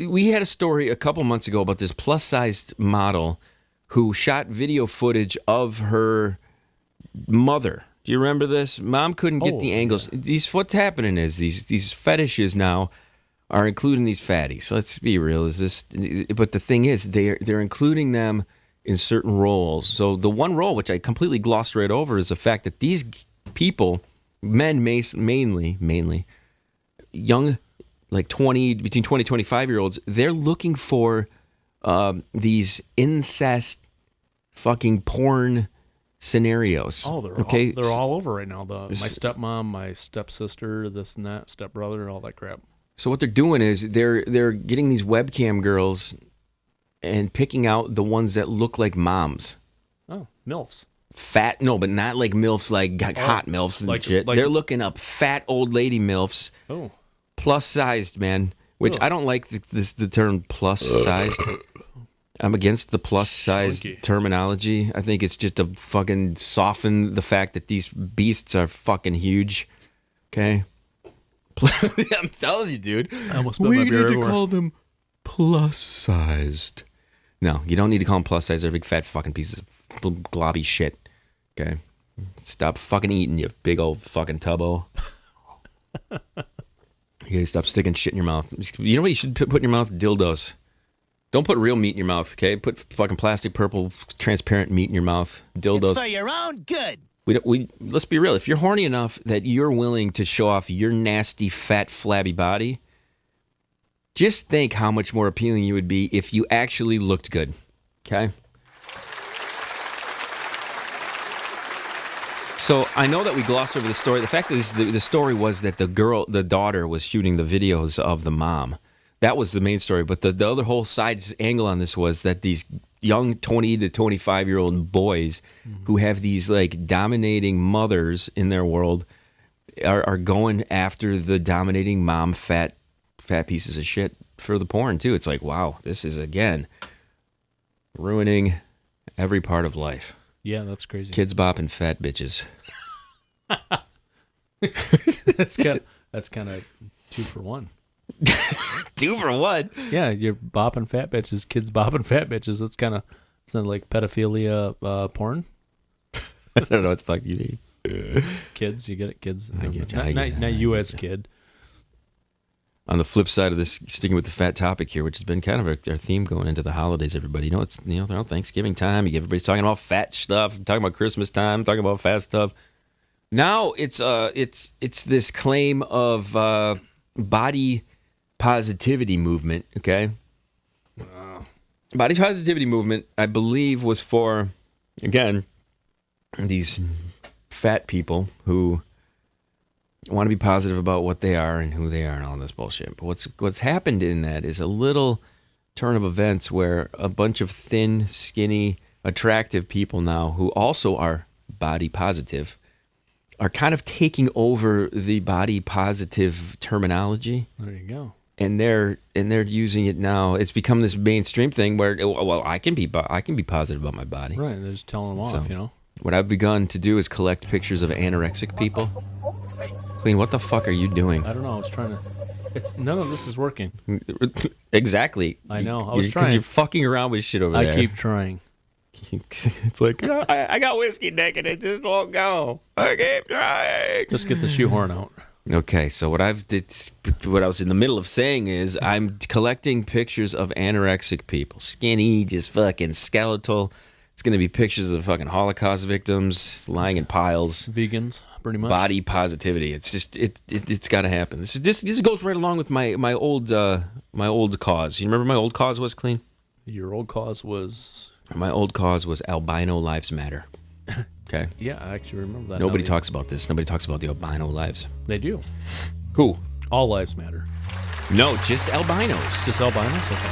we had a story a couple months ago about this plus-sized model who shot video footage of her mother. Do you remember this? Mom couldn't get the angles. Yeah. What's happening is these fetishes now are including these fatties. Let's be real. But the thing is, they're including them in certain roles. So the one role, which I completely glossed right over, is the fact that these people, men mainly, young, like between 20 and 25-year-olds, they're looking for these incest fucking porn scenarios. Oh, they're all over right now. My stepmom, my stepsister, this and that, stepbrother, all that crap. So what they're doing is they're getting these webcam girls and picking out the ones that look like moms. Oh, MILFs. Fat, no, but not like MILFs, like hot MILFs and shit. They're looking up fat old lady MILFs. Oh. Plus-sized, man. Which I don't like the term plus-sized. I'm against the plus-sized terminology. I think it's just to fucking soften the fact that these beasts are fucking huge. Okay? I'm telling you, dude. I almost spilled my beer everywhere. We need to call them plus-sized. No, you don't need to call them plus-sized. They're big, fat fucking pieces of globby shit. Okay? Stop fucking eating, you big old fucking tubbo. You gotta stop sticking shit in your mouth. You know what you should put in your mouth? Dildos. Don't put real meat in your mouth, okay? Put fucking plastic, purple, transparent meat in your mouth. Dildos. It's for your own good. Let's be real. If you're horny enough that you're willing to show off your nasty, fat, flabby body, just think how much more appealing you would be if you actually looked good. Okay? So I know that we glossed over the story. The fact is, the story was that the daughter was shooting the videos of the mom. That was the main story. But the other whole side angle on this was that these young 20 to 25-year-old boys who have these like dominating mothers in their world are going after the dominating mom fat pieces of shit for the porn too. It's like, wow, this is again ruining every part of life. Yeah, that's crazy. Kids bopping fat bitches. That's kind of 2 for 1. 2 for 1? Yeah, you're bopping fat bitches, kids bopping fat bitches. That's kind of like pedophilia porn. I don't know what the fuck you mean. Kids, you get it? Kids. I get you. Not you as kid. On the flip side of this, sticking with the fat topic here, which has been kind of our theme going into the holidays, everybody. It's Thanksgiving time. Everybody's talking about fat stuff. Talking about Christmas time. Talking about fat stuff. Now it's this claim of body positivity movement. Okay, body positivity movement, I believe, was for again these fat people who want to be positive about what they are and who they are and all this bullshit. But what's happened in that is a little turn of events where a bunch of thin, skinny, attractive people now who also are body positive are kind of taking over the body positive terminology. There you go. And they're using it now. It's become this mainstream thing where, well, I can be positive about my body. Right, they're just telling them off, you know. What I've begun to do is collect pictures of anorexic people. Kleen, what the fuck are you doing? I don't know. I was trying to. None of this is working. Exactly. I know. I was trying. Because you're fucking around with shit over there. I keep trying. It's like, I got whiskey dick and it just won't go. I keep trying. Just get the shoehorn out. Okay, so what I was in the middle of saying is I'm collecting pictures of anorexic people, skinny, just fucking skeletal. It's going to be pictures of fucking Holocaust victims lying in piles. Vegans, pretty much. Body positivity. It's just it's got to happen. This goes right along with my old cause. You remember my old cause was, Kleen? Your old cause was. My old cause was albino lives matter. Okay. Yeah, I actually remember that. Nobody talks about this. Nobody talks about the albino lives. They do. Who? All lives matter. No, just albinos. Just albinos? Okay.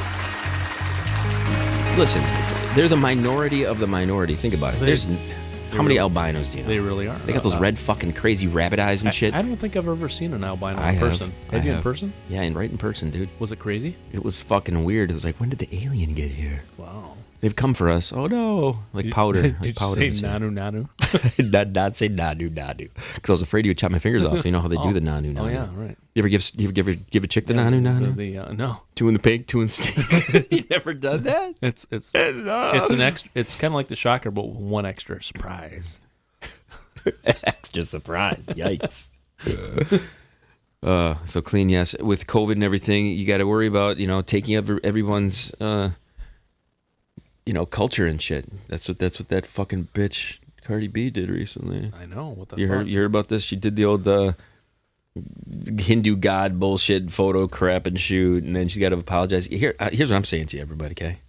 Listen, they're the minority of the minority. Think about it. How many albinos do you know? They really are. They got those red fucking crazy rabbit eyes and shit. I don't think I've ever seen an albino in person. Have you in person? Yeah, right in person, dude. Was it crazy? It was fucking weird. It was like, when did the alien get here? Wow. They've come for us. Oh no! Like powder. Did like you powder. say nanu nanu? not say nanu nanu. Because I was afraid you would chop my fingers off. You know how they do the nanu nanu. Oh yeah, right. You ever give a chick the nanu nanu? No. 2 in the pig, 2 in the steak. You never done that? It's an extra. It's kind of like the shocker, but with one extra surprise. Extra surprise. Yikes. So Kleen, yes. With COVID and everything, you got to worry about taking up everyone's culture and shit. That's what that fucking bitch Cardi B did recently. I know. What the fuck? You heard about this? She did the old Hindu god bullshit photo crap and shoot, and then she's got to apologize. Here's what I'm saying to you, everybody. Okay,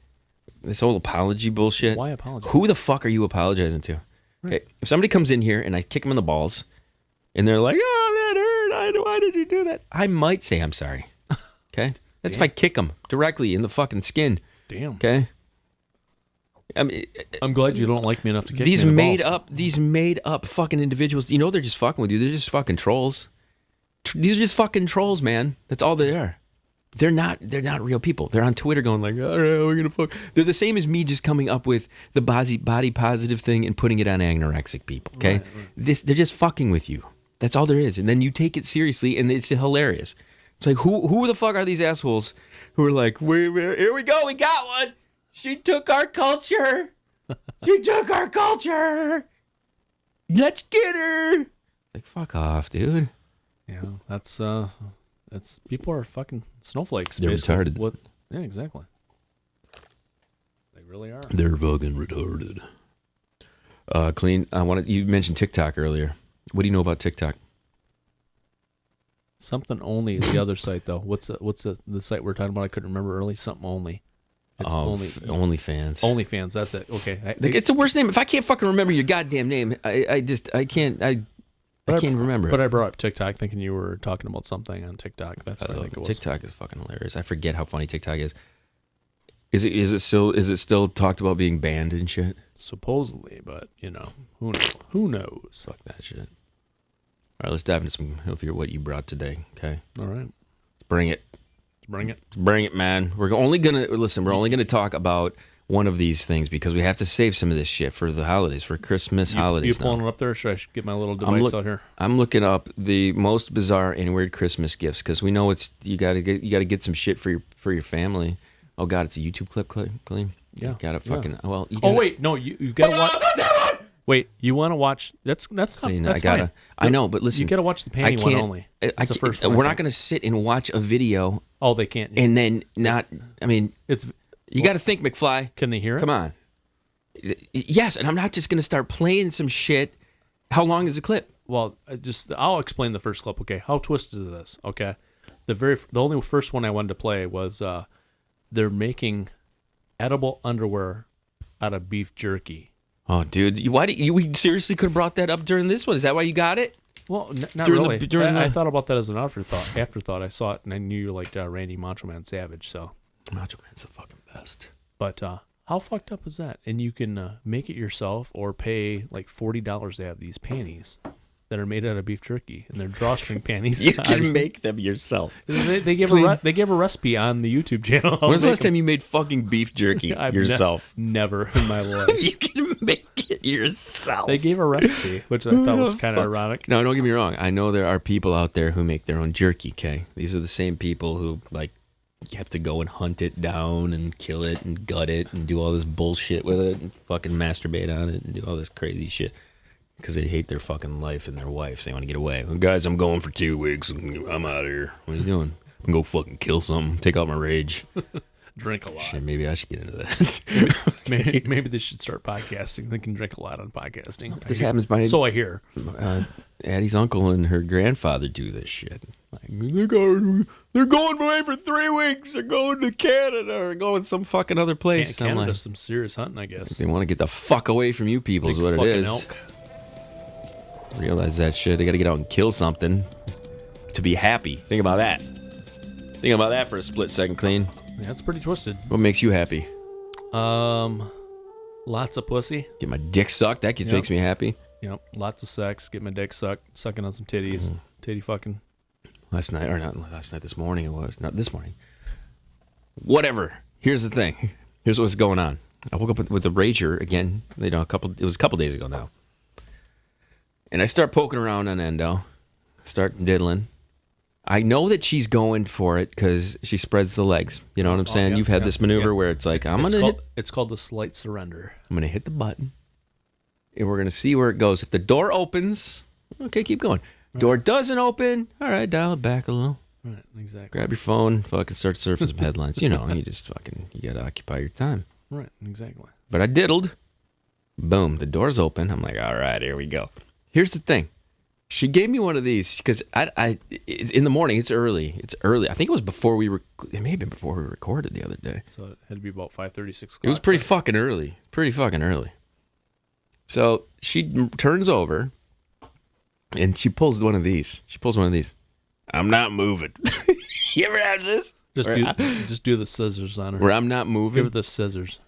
this whole apology bullshit. Why apologize? Who the fuck are you apologizing to? Right. Okay, if somebody comes in here and I kick them in the balls, and they're like, "Oh, that hurt. Why did you do that?" I might say I'm sorry. Okay, that's if I kick them directly in the fucking skin. Damn. Okay. I mean, I'm glad you don't like me enough to kick these me in the made balls. up, these made up fucking individuals. They're just fucking with you. They're just fucking trolls. These are just fucking trolls, man. That's all they are. They're not real people. They're on Twitter going like, all right, we're gonna fuck. They're the same as me just coming up with the body positive thing and putting it on anorexic people. Okay, right. They're just fucking with you. That's all there is. And then you take it seriously, and it's hilarious. It's like who the fuck are these assholes who are like, here we go, we got one. She took our culture. She took our culture. Let's get her. Like, fuck off, dude. Yeah, that's people are fucking snowflakes. They're basically. retarded. What? Yeah, exactly. They really are. They're fucking retarded. Kleen, you mentioned TikTok earlier. What do you know about TikTok? Something only is the other site though. What's the site we're talking about? I couldn't remember early. Something only. It's OnlyFans. OnlyFans. That's it. Okay. It's the worst name. If I can't fucking remember your goddamn name, I can't remember. But I brought up TikTok thinking you were talking about something on TikTok. That's what I think it was. TikTok is fucking hilarious. I forget how funny TikTok is. Is it still talked about being banned and shit? Supposedly, but who knows? Fuck that shit. All right, let's dive into some of what you brought today. Okay. All right. Bring it. Bring it. Bring it, man. We're only gonna talk about one of these things because we have to save some of this shit for the holidays, for Christmas holidays. You pulling it up there? Or should I get my little device out here? I'm looking up the most bizarre and weird Christmas gifts because we know you gotta get some shit for your family. Oh God, it's a YouTube clip, Kleen. Yeah. You gotta fucking wait, no, you've got to watch. Wait, you want to watch? That's not. Clean, that's fine. I know, but listen, you got to watch the panty one only. It's the first one. We're not going to sit and watch a video. Oh, they can't. And then not. I mean, you got to think, McFly. Can they hear it? Come on. Yes, and I'm not just going to start playing some shit. How long is the clip? Well, I'll explain the first clip. Okay, how twisted is this? Okay, the only first one I wanted to play was they're making edible underwear out of beef jerky. Oh, dude, we seriously could have brought that up during this one. Is that why you got it? Well, not During really. the- I thought about that as an afterthought. I saw it and I knew you liked Randy Macho Man Savage. So Macho Man's the fucking best. But how fucked up is that? And you can make it yourself or pay like $40 to have these panties that are made out of beef jerky, and they're drawstring panties. You can make them yourself. They give a recipe on the YouTube channel. When's the last time you made fucking beef jerky yourself? Never in my life. You can make it yourself. They gave a recipe, which I thought was kind of ironic. No, don't get me wrong. I know there are people out there who make their own jerky, okay? These are the same people who, like, you have to go and hunt it down and kill it and gut it and do all this bullshit with it and fucking masturbate on it and do all this crazy shit because they hate their fucking life and their wives. They want to get away. Well, guys, I'm going for 2 weeks. I'm out of here. What are you doing? I'm going to go fucking kill something. Take out my rage. Drink a lot. Shit, maybe I should get into that. maybe they should start podcasting. They can drink a lot on podcasting. This happens by... So I hear. Addie's uncle and her grandfather do this shit. Like, they're going away for 3 weeks. They're going to Canada or going some fucking other place. Canada's like, some serious hunting, I guess. They want to get the fuck away from you people is what it is. Elk. Realize that shit. They got to get out and kill something to be happy. Think about that. Think about that for a split second, Kleen. Yeah, that's pretty twisted. What makes you happy? Lots of pussy. Get my dick sucked. That makes me happy. Yep. Lots of sex. Get my dick sucked. Sucking on some titties. Titty fucking. Last night, or not last night, this morning it was. Not this morning. Whatever. Here's the thing. Here's what's going on. I woke up with a rager again. It was a couple days ago now. And I start poking around on Endo. Start diddling. I know that she's going for it because she spreads the legs. You know what I'm saying? You've had this maneuver where it's like, it's called the slight surrender. I'm going to hit the button. And we're going to see where it goes. If the door opens, okay, keep going. Door doesn't open, all right, dial it back a little. Right, exactly. Grab your phone, fucking start surfing some headlines. You know, you got to occupy your time. Right, exactly. But I diddled. Boom, the door's open. I'm like, all right, here we go. Here's the thing. She gave me one of these because I in the morning, it's early. It's early. I think it was before it may have been before we recorded the other day. So it had to be about 5:30, 6 o'clock. It was pretty fucking early. Pretty fucking early. So she turns over and she pulls one of these. I'm not moving. You ever have this? Just do the scissors on her. Where I'm not moving. Give her the scissors.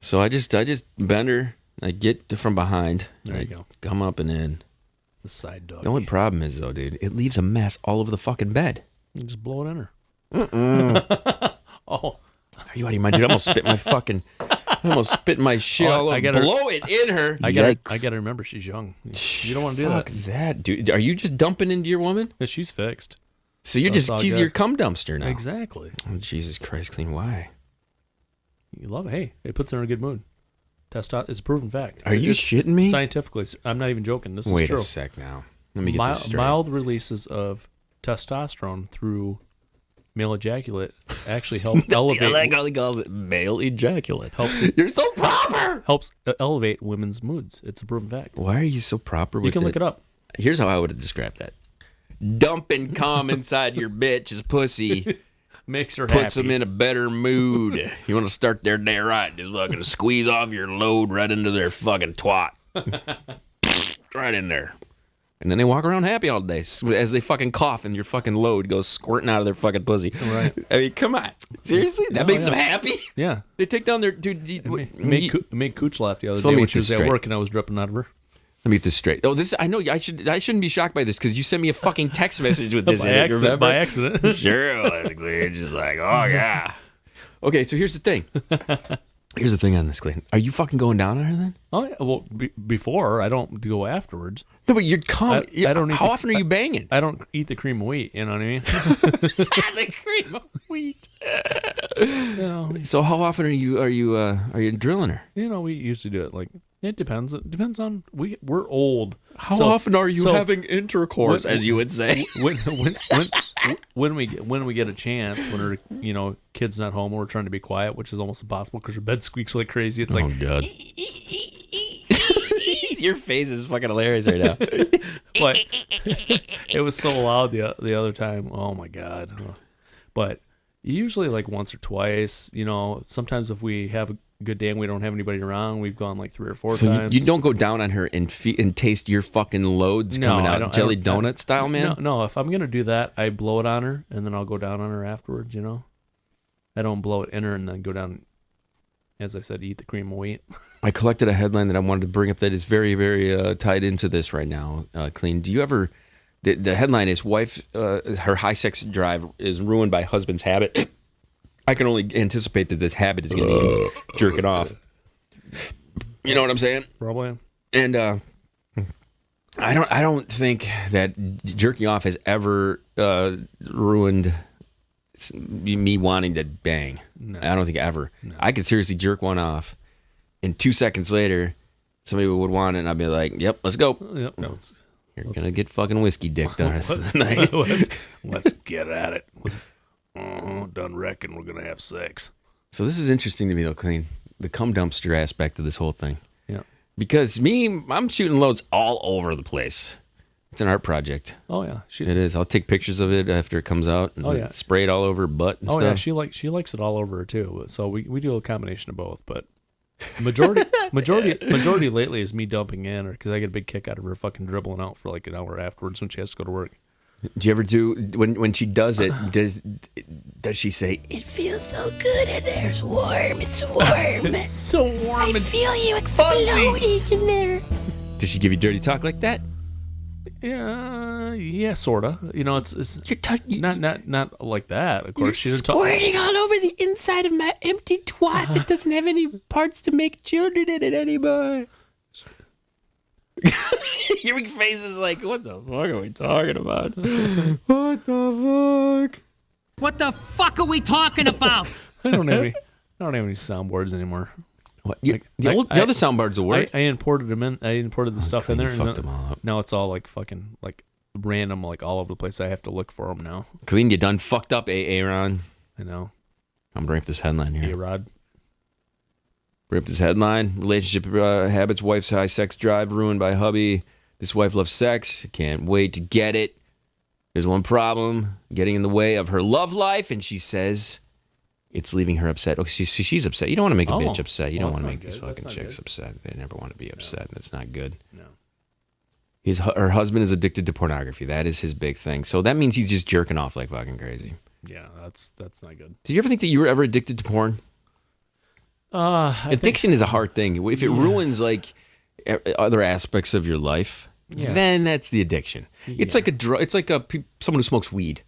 So I just bend her. I get from behind. There you go. Come up and in. The side dog. The only problem is though, dude, it leaves a mess all over the fucking bed. You just blow it on her. Oh, are you out of your mind, dude? I almost spit my shit all over. Blow it in her. I gotta remember she's young. You don't want to do that. Fuck that, dude. Are you just dumping into your woman? Yeah, she's fixed. So she's your cum dumpster now. Exactly. Oh, Jesus Christ, Kleen. Why? You love it. Hey, it puts her in a good mood. Testosterone is a proven fact. Are you shitting me? Scientifically, I'm not even joking. This is true. Wait a sec now. Let me get this straight. Mild releases of testosterone through male ejaculate actually help elevate. I like how he calls it male ejaculate. You're so proper. Helps elevate women's moods. It's a proven fact. Why are you so proper with it? You can look it up. Here's how I would have described that. Dumping cum inside your bitch's pussy makes her happy. Puts them in a better mood. You want to start their day right, just fucking squeeze off your load right into their fucking twat. Right in there. And then they walk around happy all day as they fucking cough and your fucking load goes squirting out of their fucking pussy. Right. I mean, come on. Seriously? That makes them happy? Yeah. They take down their... Dude, made Cooch laugh the other day when she was at work and I was dripping out of her. Let me get this straight. Oh, I know I shouldn't be shocked by this because you sent me a fucking text message with this in it, remember? By accident. Sure it was, Kleen. Just like, oh, yeah. Okay, so here's the thing. Here's the thing on this, Kleen. Are you fucking going down on her then? Oh, yeah. Well, before, I don't go afterwards. No, but you're calm. I don't how often are you banging? I don't eat the cream of wheat, you know what I mean? The cream of wheat. So how often are you drilling her? You know, we usually do it like... It depends. It depends on we're old. How often are you having intercourse, as you would say? When we get a chance, when her kid's not home, we're trying to be quiet, which is almost impossible because her bed squeaks like crazy. It's like, oh god, your face is fucking hilarious right now. But it was so loud the other time. Oh my god! But usually like once or twice. Sometimes if we have good damn we don't have anybody around. We've gone like 3 or 4 So times. you don't go down on her and taste your fucking loads coming I out don't- jelly I don't- donut style, man? No, if I'm going to do that, I blow it on her, and then I'll go down on her afterwards, I don't blow it in her and then go down, as I said, eat the cream of wheat. I collected a headline that I wanted to bring up that is very, very tied into this right now, Kleen. Do you ever... The headline is wife, her high sex drive is ruined by husband's habit. I can only anticipate that this habit is going to be jerking off. You know what I'm saying? Probably. And I don't think that jerking off has ever ruined me wanting to bang. No. I don't think ever. No. I could seriously jerk one off, and 2 seconds later, somebody would want it, and I'd be like, "Yep, let's go." Yep. No, You're gonna get fucking whiskey dick the rest of the night. let's get at it. Done reckon we're gonna have sex. So this is interesting to me, though, Kleen. The cum dumpster aspect of this whole thing. Yeah. Because I'm shooting loads all over the place. It's an art project. Oh yeah, It is. I'll take pictures of it after it comes out and spray it all over her butt and oh stuff. yeah, she likes it all over her too. So we do a combination of both, but majority lately is me dumping in her because I get a big kick out of her fucking dribbling out for like an hour afterwards when she has to go to work. Do you ever do when she does it? Does she say it feels so good in there? It's warm. It's warm. It's so warm and Feel you exploding in there. Does she give you dirty talk like that? yeah, sorta. It's You're not like that. Of course, she doesn't talk. squirting all over the inside of my empty twat that doesn't have any parts to make children in it anymore. Your face is like, what the fuck are we talking about? What the fuck? What the fuck are we talking about? I don't have any soundboards anymore. What? The other soundboards will work. I imported them in. I imported the stuff in there. Fucked them all up. Now it's all like fucking like random, like all over the place. I have to look for them now. Kleen, you done fucked up, Aaron. I know. I'm bringing up this headline here. A-Rod. Bring up this headline. Relationship habits, wife's high sex drive ruined by hubby. This wife loves sex. Can't wait to get it. There's one problem getting in the way of her love life, and she says it's leaving her upset. Oh, she's upset. You don't want to make a bitch upset. You don't want to make these fucking chicks upset. They never want to be upset. That's not good. No. Her husband is addicted to pornography. That is his big thing. So that means he's just jerking off like fucking crazy. Yeah, that's not good. Did you ever think that you were ever addicted to porn? Addiction is a hard thing. If it ruins like other aspects of your life, then that's the addiction. It's like a drug. It's like someone who smokes weed.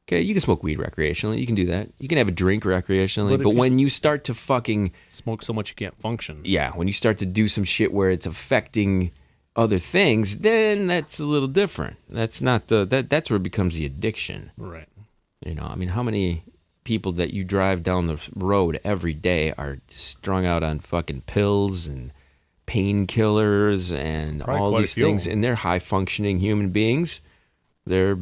Okay, you can smoke weed recreationally. You can do that. You can have a drink recreationally. But when you start to fucking smoke so much you can't function. Yeah, when you start to do some shit where it's affecting other things, then that's a little different. That's not that's where it becomes the addiction. Right. I mean, how many people that you drive down the road every day are strung out on fucking pills and painkillers and all these things, and they're high functioning human beings. They're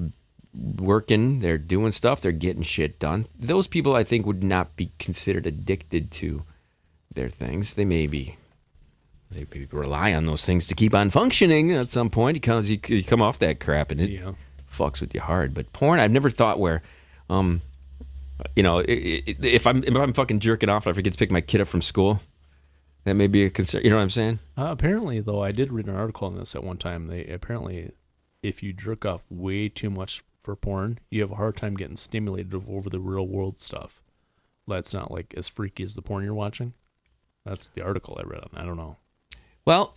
working, they're doing stuff, they're getting shit done. Those people, I think, would not be considered addicted to their things. They maybe rely on those things to keep on functioning at some point because you come off that crap and it fucks with you hard. But porn, I've never thought where if I'm fucking jerking off and I forget to pick my kid up from school, that may be a concern. You know what I'm saying? Apparently, though, I did read an article on this at one time. If you jerk off way too much for porn, you have a hard time getting stimulated over the real world stuff. That's not like as freaky as the porn you're watching. That's the article I read on. I don't know. Well,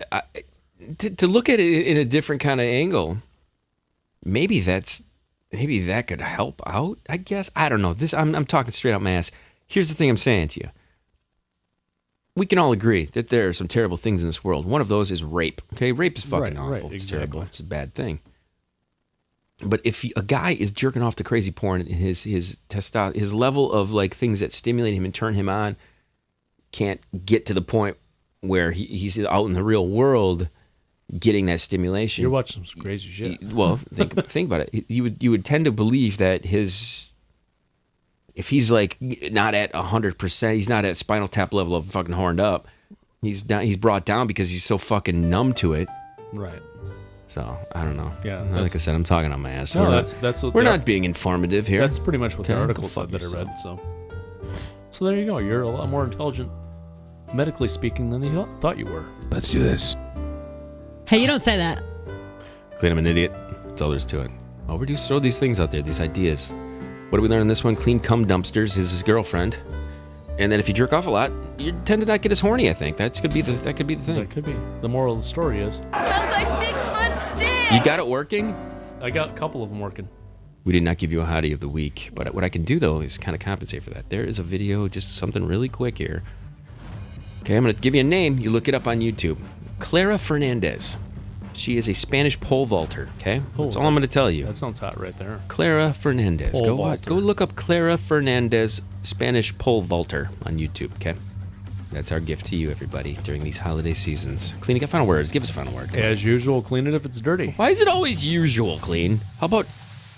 to look at it in a different kind of angle, maybe that could help out. I guess I don't know. I'm talking straight out my ass. Here's the thing I'm saying to you. We can all agree that there are some terrible things in this world. One of those is rape. Okay, rape is fucking awful. Right, it's exactly. terrible. It's a bad thing. But if a guy is jerking off to crazy porn, and his level of like things that stimulate him and turn him on can't get to the point where he's out in the real world getting that stimulation. You're watching some crazy shit. Well, think about it. You would tend to believe that if he's like not at 100%, he's not at Spinal Tap level of fucking horned up. He's brought down because he's so fucking numb to it. Right. So I don't know. Yeah. Like I said, I'm talking on my ass. No, we're not being informative here. That's pretty much what the article said that I read. So there you go. You're a lot more intelligent medically speaking than they thought you were. Let's do this. Hey, you don't say that. Kleen, I'm an idiot. That's all there is to it. All we do is throw these things out there, these ideas. What do we learn in this one? Kleen cum dumpsters is his girlfriend. And then if you jerk off a lot, you tend to not get as horny, I think. That could be the thing. That could be. The moral of the story is... Smells like Bigfoot's dick! You got it working? I got a couple of them working. We did not give you a hottie of the week, but what I can do, though, is kind of compensate for that. There is a video, just something really quick here. Okay, I'm going to give you a name. You look it up on YouTube. Clara Fernandez. She is a Spanish pole vaulter, okay? That's all I'm going to tell you. That sounds hot right there. Clara Fernandez. Pole Go vaulter. Go look up Clara Fernandez Spanish pole vaulter on YouTube, okay? That's our gift to you, everybody, during these holiday seasons. Kleen, you got final words. Give us a final word. As usual, clean it if it's dirty. Why is it always usual, Kleen? How about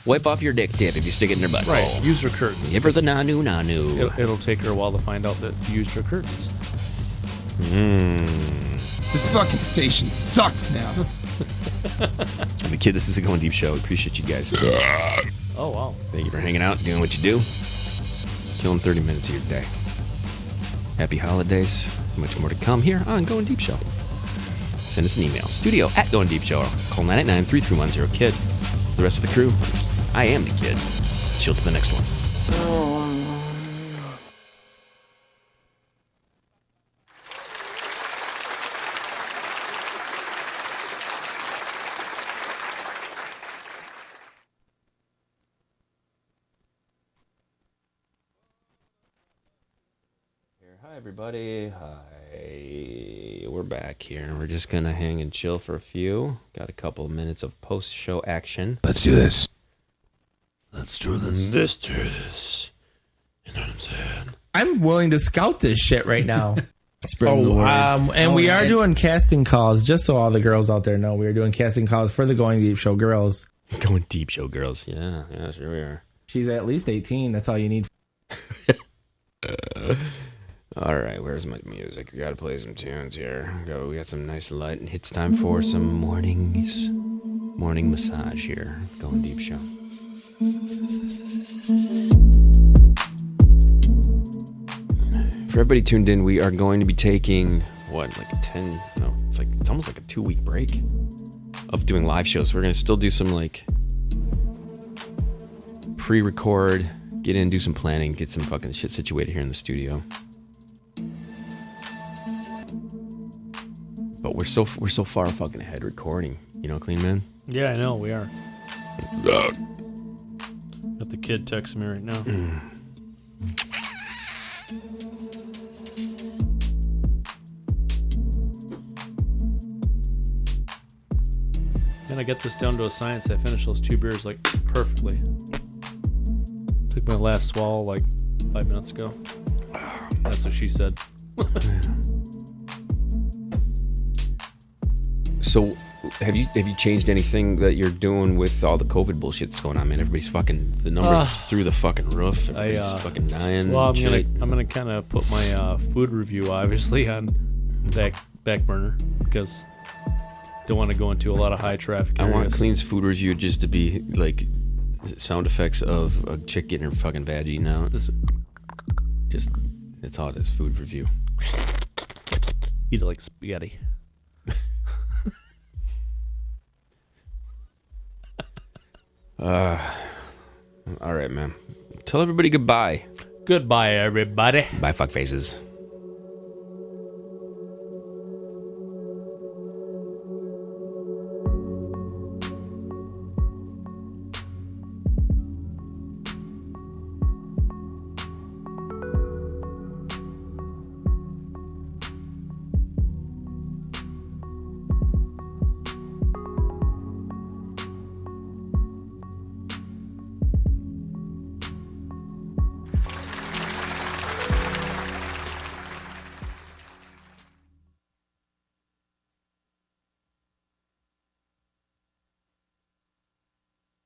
wipe off your dick tip if you stick it in her butt? Right. Use your curtains. Give her the nanu. It'll take her a while to find out that you used your curtains. This fucking station sucks now. I'm a kid. This is the Going Deep Show. We appreciate you guys. Oh, wow. Thank you for hanging out, doing what you do. Killing 30 minutes of your day. Happy holidays. Much more to come here on Going Deep Show. Send us an email. studio@goingdeepshow. Call 989-3310-KID. The rest of the crew, I am the kid. Chill to the next one. Hi, everybody. Hi. We're back here. We're just going to hang and chill for a few. Got a couple of minutes of post-show action. Let's do this. Let's do this. Let's do this. You know what I'm saying? I'm willing to scout this shit right now. Spreading the word. And we are doing casting calls, just so all the girls out there know. We are doing casting calls for the Going Deep Show girls. Going Deep Show girls. Yeah, sure we are. She's at least 18. That's all you need. All right, where's my music? We gotta play some tunes here. We got some nice light, and it's time for some morning massage here. Going Deep Show. For everybody tuned in, we are going to be taking it's almost like a 2-week break of doing live shows. We're gonna still do some pre-record, get in, do some planning, get some fucking shit situated here in the studio. But we're so far fucking ahead recording, Kleen man. Yeah, I know, we are. Got the kid texting me right now. And I get this down to a science. I finished those 2 beers perfectly. Took my last swallow 5 minutes ago. That's what she said. So, have you changed anything that you're doing with all the COVID bullshit that's going on, man? Everybody's the numbers through the fucking roof. Everybody's fucking dying. Well, I'm gonna kind of put my food review obviously on back burner because don't want to go into a lot of high traffic areas. I want Kleen's food review just to be sound effects of a chick getting her fucking vag eaten out. That's all it is. Food review. Eat it like spaghetti. All right, man. Tell everybody goodbye. Goodbye, everybody. Bye, fuck faces.